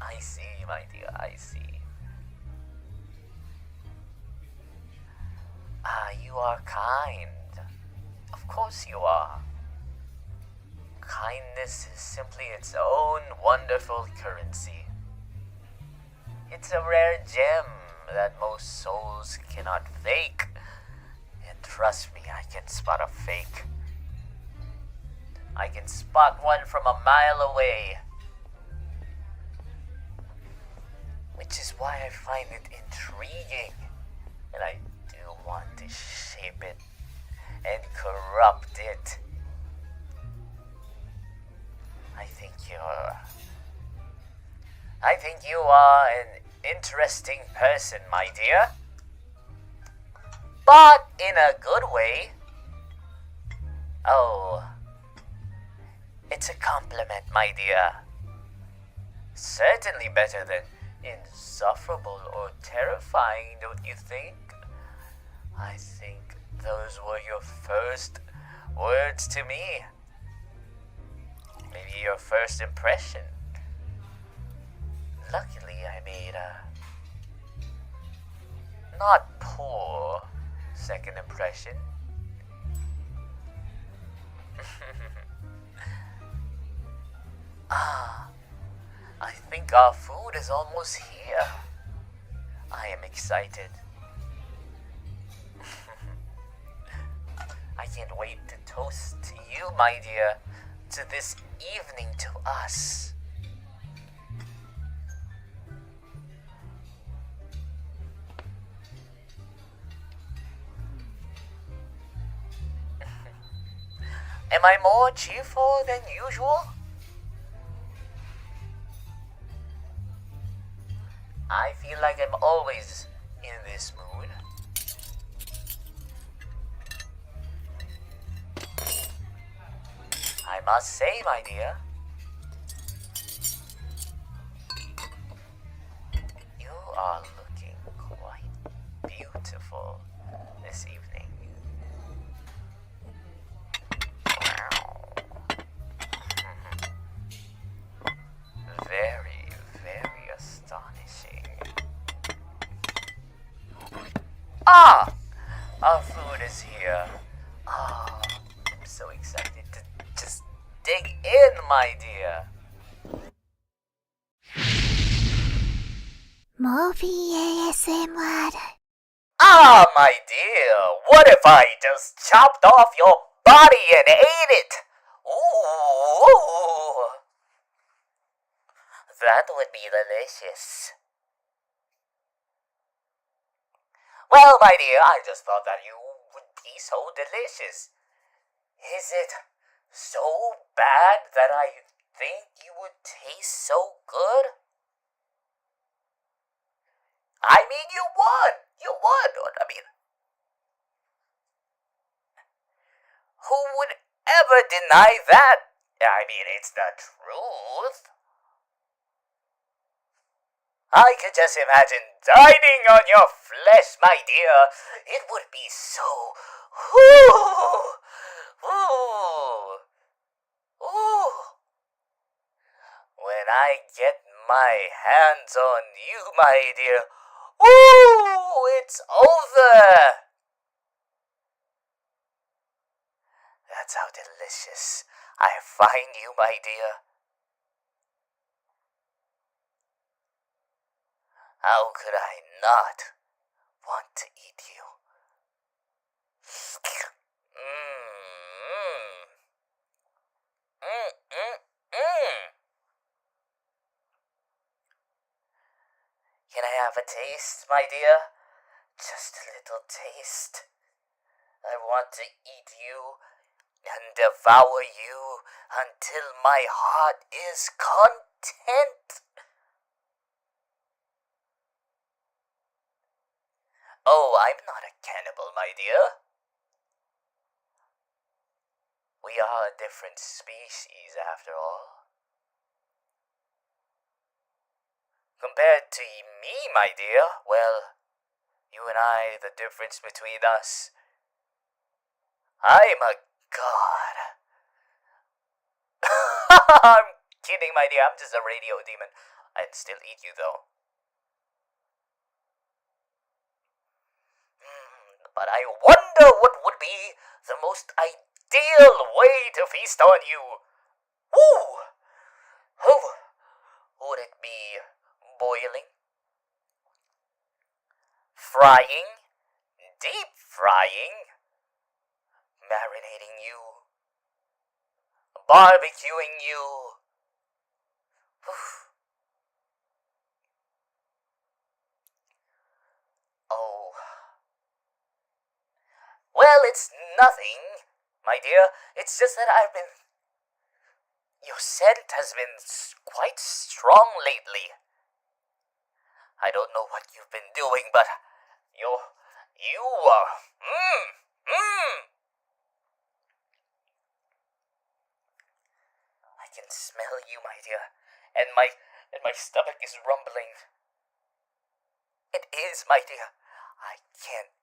I see, my dear, I see. You are kind. Of course you are. Kindness is simply its own wonderful currency. It's a rare gem that most souls cannot fake. And trust me, I can spot a fake. I can spot one from a mile away. Which is why I find it intriguing. And I do want to shape it and corrupt it. I think you are an interesting person, my dear. But in a good way. Oh, it's a compliment, my dear. Certainly better than insufferable or terrifying, don't you think? I think those were your first words to me. Maybe your first impression. Luckily, I made a not poor second impression. I think our food is almost here. I am excited. I can't wait to toast to you, my dear, to this evening, to us. Am I more cheerful than usual? I feel like I'm always in this mood. I must say, my dear, you are looking quite beautiful this evening. Wow. Very, very astonishing. Ah! Our food is here. Ah, I'm so excited to just dig in, my dear. MorphyVA ASMR. Ah, my dear, what if I just chopped off your body and ate it? Ooh, That would be delicious. Well, my dear, I just thought that you would be so delicious. Is it so bad that I think you would taste so good? I mean, you would. You would. I mean, who would ever deny that? I mean, it's the truth. I could just imagine dining on your flesh, my dear. It would be so... Ooh, ooh, ooh. When I get my hands on you, my dear, ooh, it's over. That's how delicious I find you, my dear. How could I not want to eat you? Mmm. Mmm, mmm, mmm. Can I have a taste, my dear? Just a little taste. I want to eat you and devour you until my heart is content. Oh, I'm not a cannibal, my dear. We are a different species, after all. Compared to me, my dear, well, you and I, the difference between us, I'm a god. I'm kidding, my dear, I'm just a radio demon. I'd still eat you, though. But I wonder what would be the most ideal way to feast on you. Woo! Oh, would it be boiling, frying, deep frying, marinating you, barbecuing you? Oh. Well, it's nothing, my dear. It's just that your scent has been quite strong lately. I don't know what you've been doing, but you are, I can smell you, my dear, and my stomach is rumbling. It is, my dear. I can't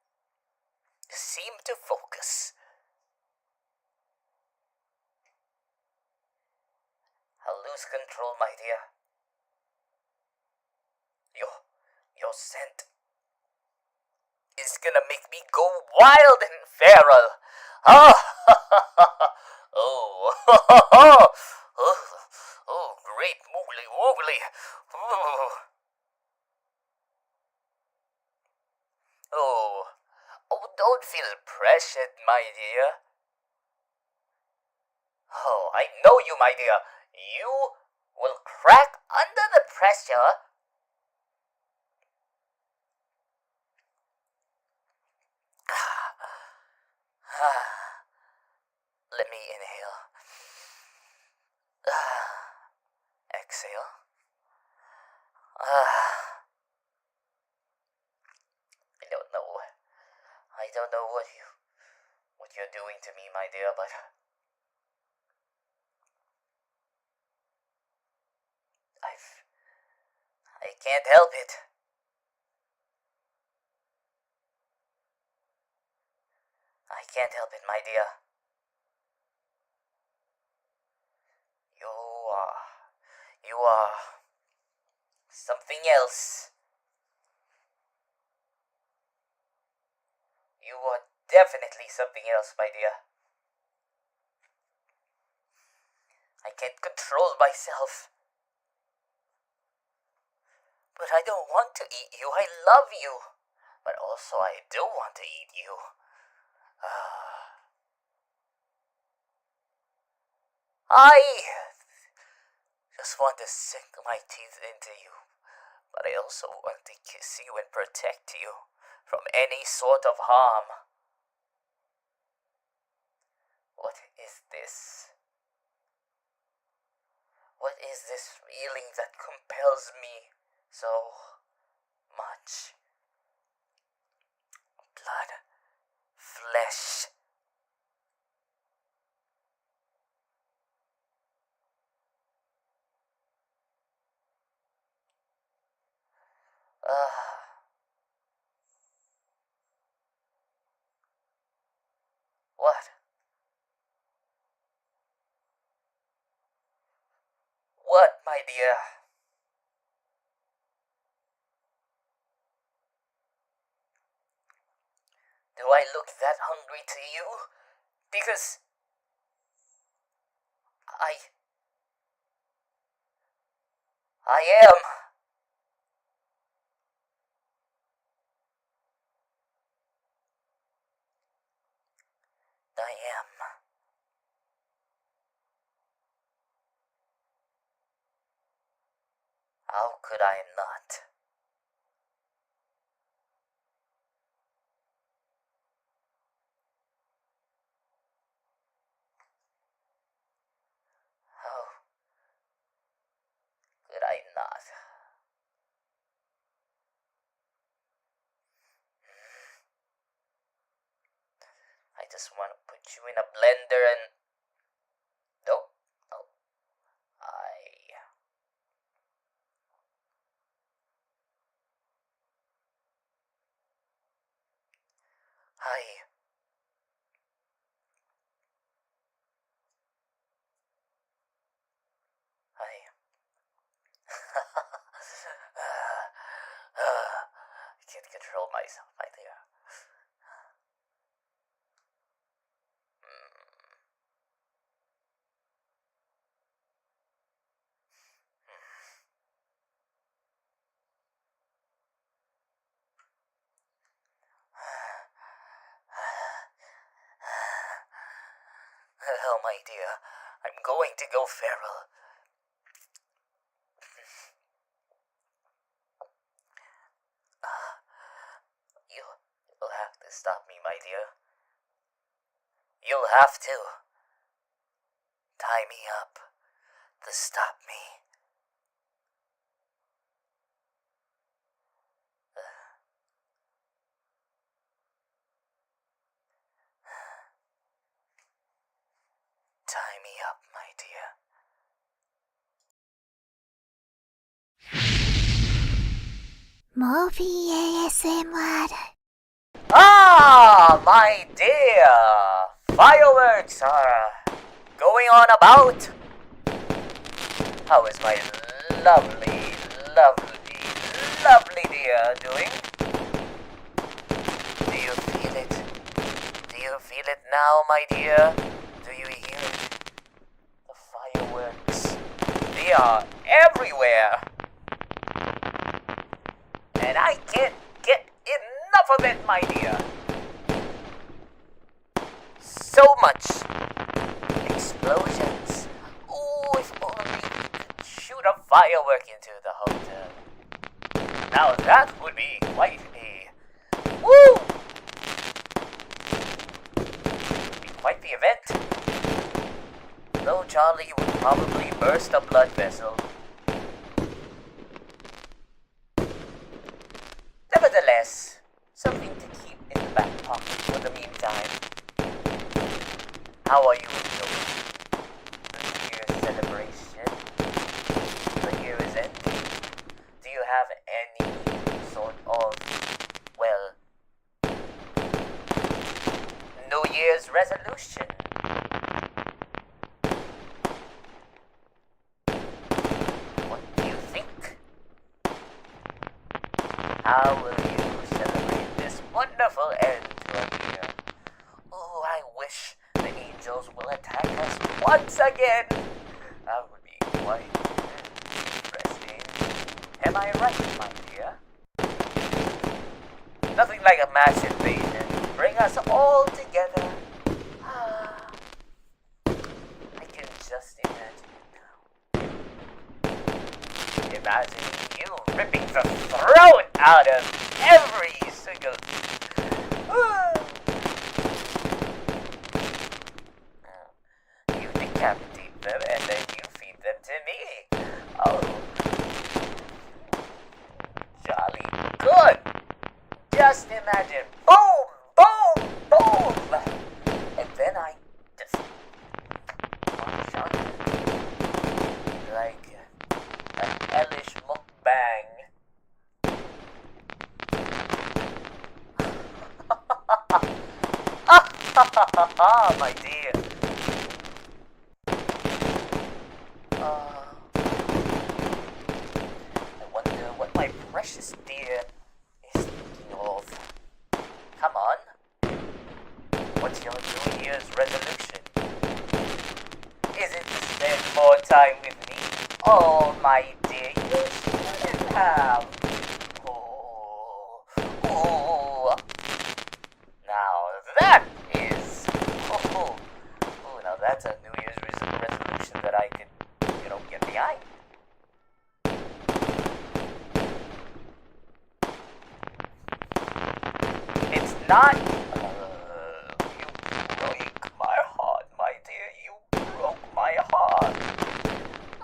seem to focus. I'll lose control, my dear. Your scent is gonna make me go wild and feral. Oh, oh, oh, great moogly woogly. Oh, don't feel pressured, my dear. Oh, I know you, my dear. You will crack under the pressure. Let me inhale. Exhale. I don't know what you're doing to me, my dear, but I can't help it. I can't help it, my dear. You are something else. You are definitely something else, my dear. I can't control myself. But I don't want to eat you. I love you. But also I do want to eat you. just want to sink my teeth into you, but I also want to kiss you and protect you from any sort of harm. What is this? What is this feeling that compels me so much? Blood, flesh. What? What, my dear? Do I look that hungry to you? Because I am. I am. How could I not? How could I not? I just want to put you in a blender and... Nope. Oh. I... I can't control myself, my dear. Oh, my dear, I'm going to go feral. You'll have to stop me, my dear. You'll have to. Tie me up to stop me. Tie me up, my dear. MorphyVA. Ah, my dear! Fireworks are going on about. How is my lovely, lovely, lovely dear doing? Do you feel it? Do you feel it now, my dear? Do you hear it? The fireworks. They are everywhere. And I can't get enough of it, my dear. So much explosions. Oh, if only we could shoot a firework into the hotel. Now that would be quite a... Woo! Would be quite the event. Though Charlie would probably burst a blood vessel. Nevertheless, something to keep in the back pocket for the meantime. How are you enjoying the New Year's celebration? The year is ending. Do you have any sort of, well, New Year's resolution? What do you think? How will you celebrate this wonderful end to a year? Oh, I wish the angels will attack us once again. That would be quite interesting. Am I right, my dear? Nothing like a mass invasion. Bring us all together. I can just imagine it now. imagine you ripping the throat out of every single... You decapitate them and then you feed them to me. Oh. Jolly good. Just imagine. Boom! Boom! Boom! And then I just... munch on it. Like an hellish mukbang. My dear. I wonder what my precious dear is thinking of. Come on. What's your New Year's resolution? Is it to spend more time with me? Oh, my dear, you shouldn't have. Oh. Now that is... now that's a New Year's resolution that I could, get behind. It's not... you break my heart, my dear. You broke my heart.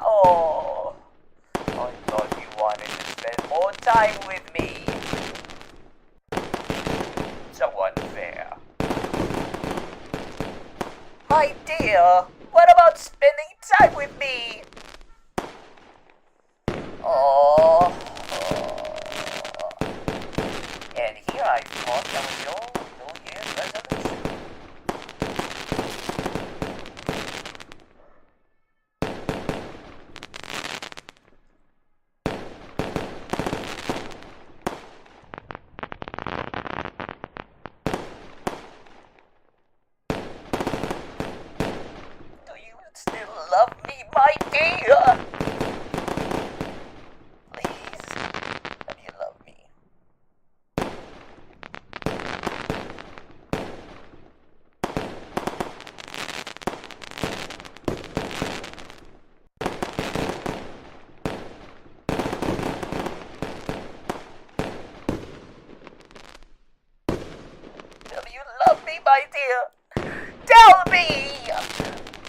Oh, I thought you wanted to spend more time with me. So unfair. My dear, what about spending time with me? Oh. And here I thought that was your New Year's resolution. Do you still love me, my dear? Please, let me love me. Do you love me, my dear? Tell me!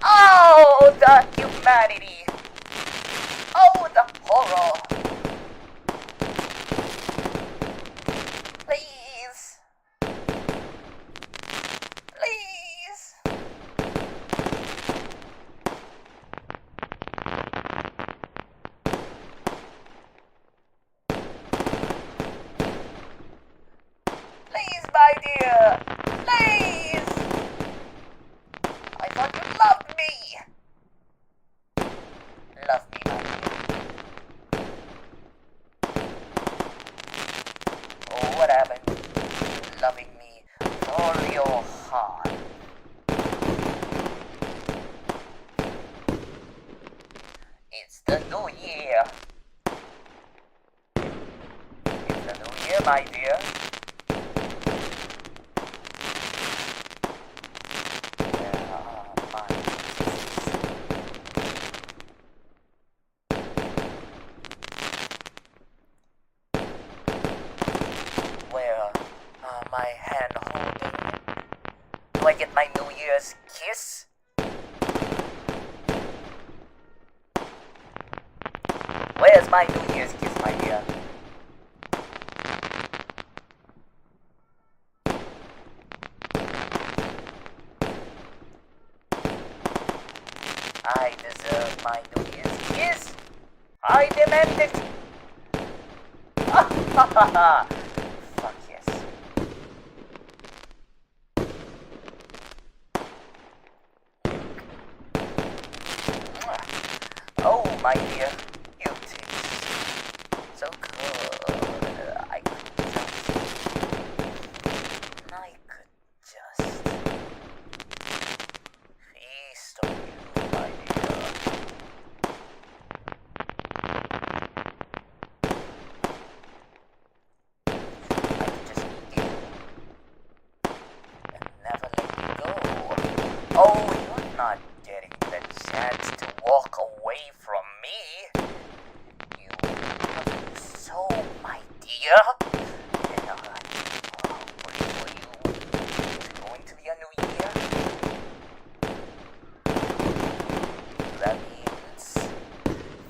Oh, the humanity! Oh, the horror! Please! Please! Please, my dear! Please! I thought you loved me! Love me, my dear. Oh, what happened? Loving me with all your heart. It's the new year. It's the new year, my dear. Where are my kisses? Where are my hand holding? Do I get my New Year's kiss? Where's my New Year's kiss, my dear? I deserve my New Year's kiss. I demand it. Ha ha ha ha. Fuck yes. Oh, my dear, you taste so good. I could just feast on you, my dear. I could just eat you and never let you go. Oh, you're not getting the chance to walk away from me. You year? And were you going to be a new year?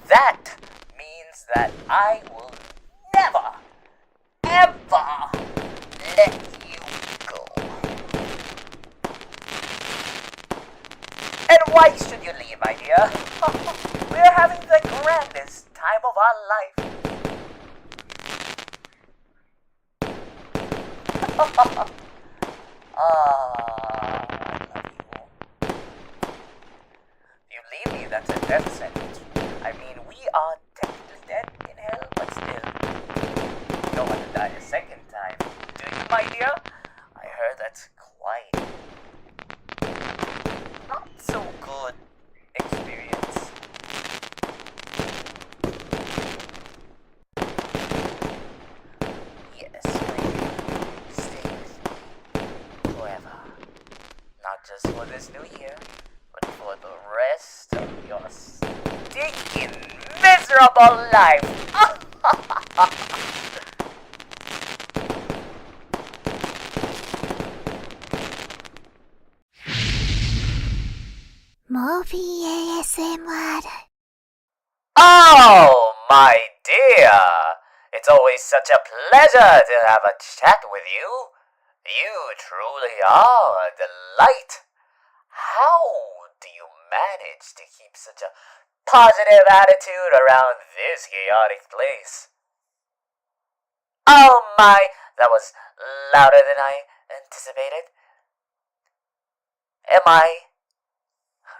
That means that I will never, ever let you go. And why should you leave, my dear? We're having the grandest time of our life. I love you. You leave me, that's a death sentence. I mean, we are technically dead in hell, but still. You don't want to die a second time, do you, my dear? I heard that's quite not so good experience. Yes, my dear. Stay with me forever. Not just for this new year, but for the rest of your stinking, miserable life. MorphyVA ASMR. Oh, my dear. It's always such a pleasure to have a chat with you. You truly are a delight. How do you manage to keep such a positive attitude around this chaotic place? Oh my, that was louder than I anticipated. Am I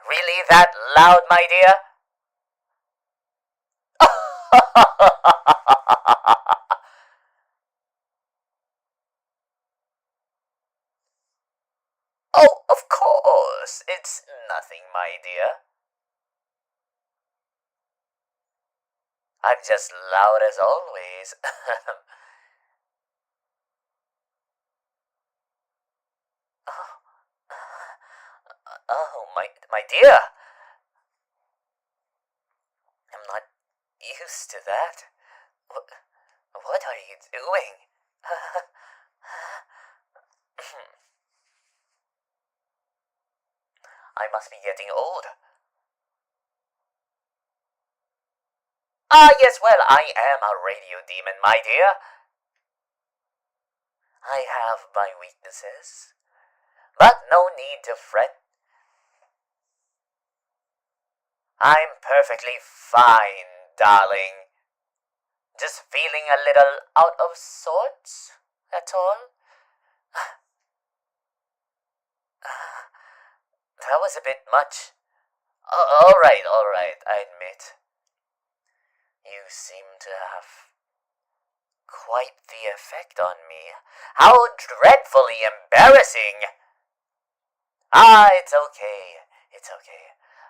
really that loud, my dear? Oh, of course, it's nothing, my dear. I'm just loud as always. Oh, my dear. I'm not used to that. What are you doing? I must be getting old. Ah, yes, well, I am a radio demon, my dear. I have my weaknesses, but no need to fret. I'm perfectly fine, darling. Just feeling a little out of sorts, that's all. That was a bit much. All right, I admit. You seem to have quite the effect on me. How dreadfully embarrassing! Ah, it's okay.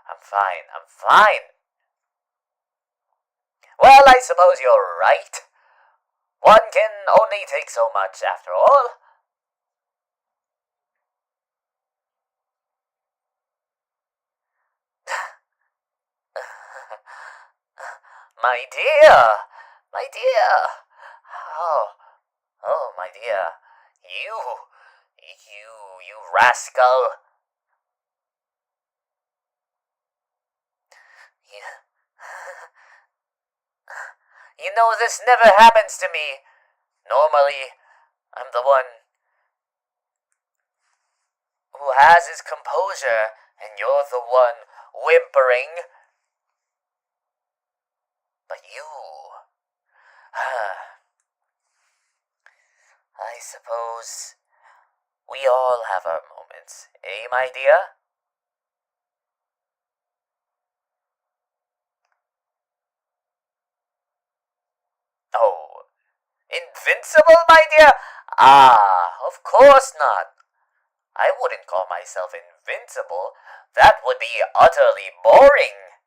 I'm fine. Well, I suppose you're right. One can only take so much after all. My dear. Oh, my dear. You rascal. You know, this never happens to me. Normally, I'm the one who has his composure, and you're the one whimpering. But you... I suppose we all have our moments, eh, my dear? Oh, invincible, my dear? Ah, of course not. I wouldn't call myself invincible. That would be utterly boring,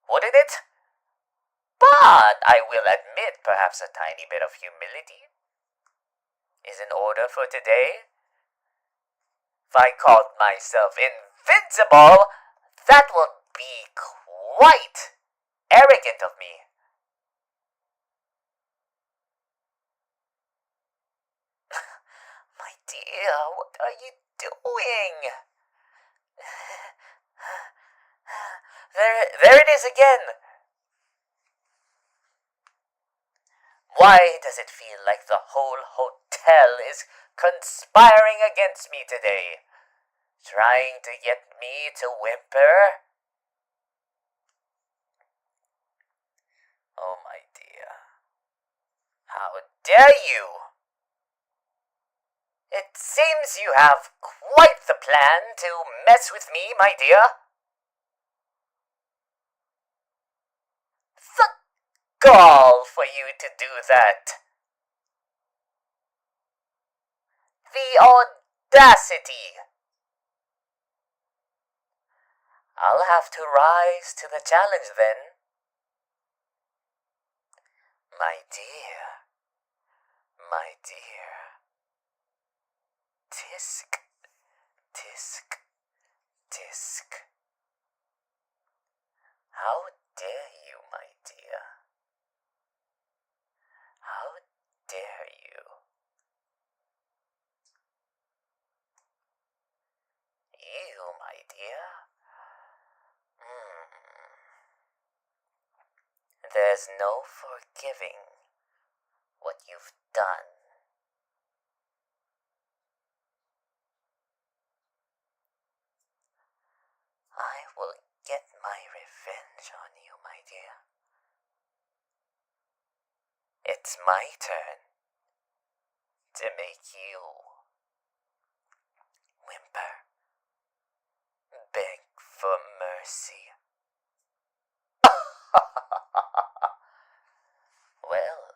wouldn't it? But I will admit perhaps a tiny bit of humility is in order for today. If I called myself invincible, that would be quite arrogant of me. dear, what are you doing? There it is again! Why does it feel like the whole hotel is conspiring against me today? Trying to get me to whimper? Oh my dear. How dare you! It seems you have quite the plan to mess with me, my dear. The gall for you to do that. The audacity. I'll have to rise to the challenge then. My dear. My dear. Tisk, tisk, tisk. How dare you, my dear? How dare you? You, my dear. There's no forgiving what you've done. I will get my revenge on you, my dear. It's my turn to make you whimper, beg for mercy. Well,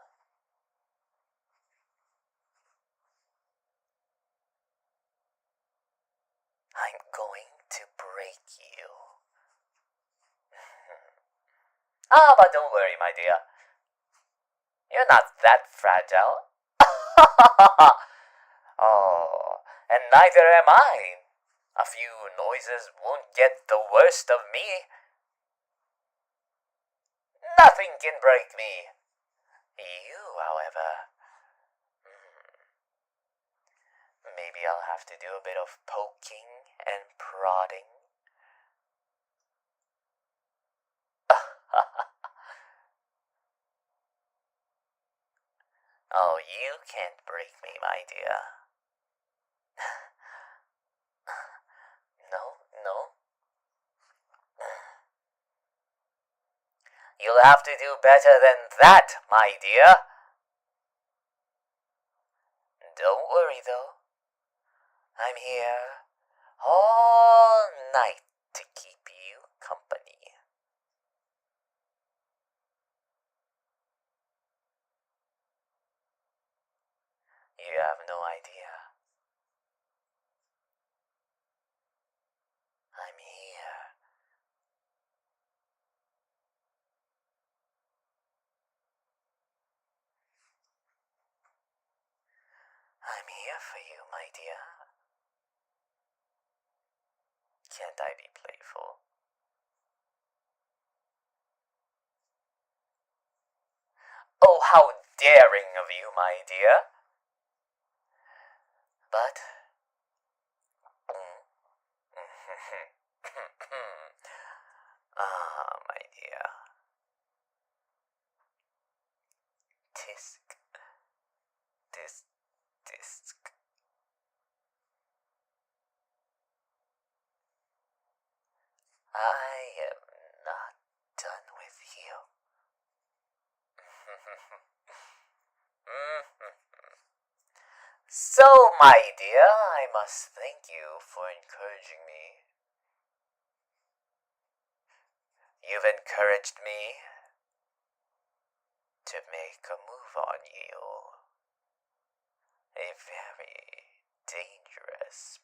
I'm going to break you. But don't worry, my dear. You're not that fragile. Oh, and neither am I. A few noises won't get the worst of me. Nothing can break me. You, however, maybe I'll have to do a bit of poking and prodding. Oh, you can't break me, my dear. No. You'll have to do better than that, my dear. Don't worry, though. I'm here all night to keep you company. You have no idea. I'm here. I'm here for you, my dear. Can't I be playful? Oh, how daring of you, my dear. But my dear. Tisk, tisk, tisk. I am not done with you. So, my dear, I must thank you for encouraging me. You've encouraged me to make a move on you. A very dangerous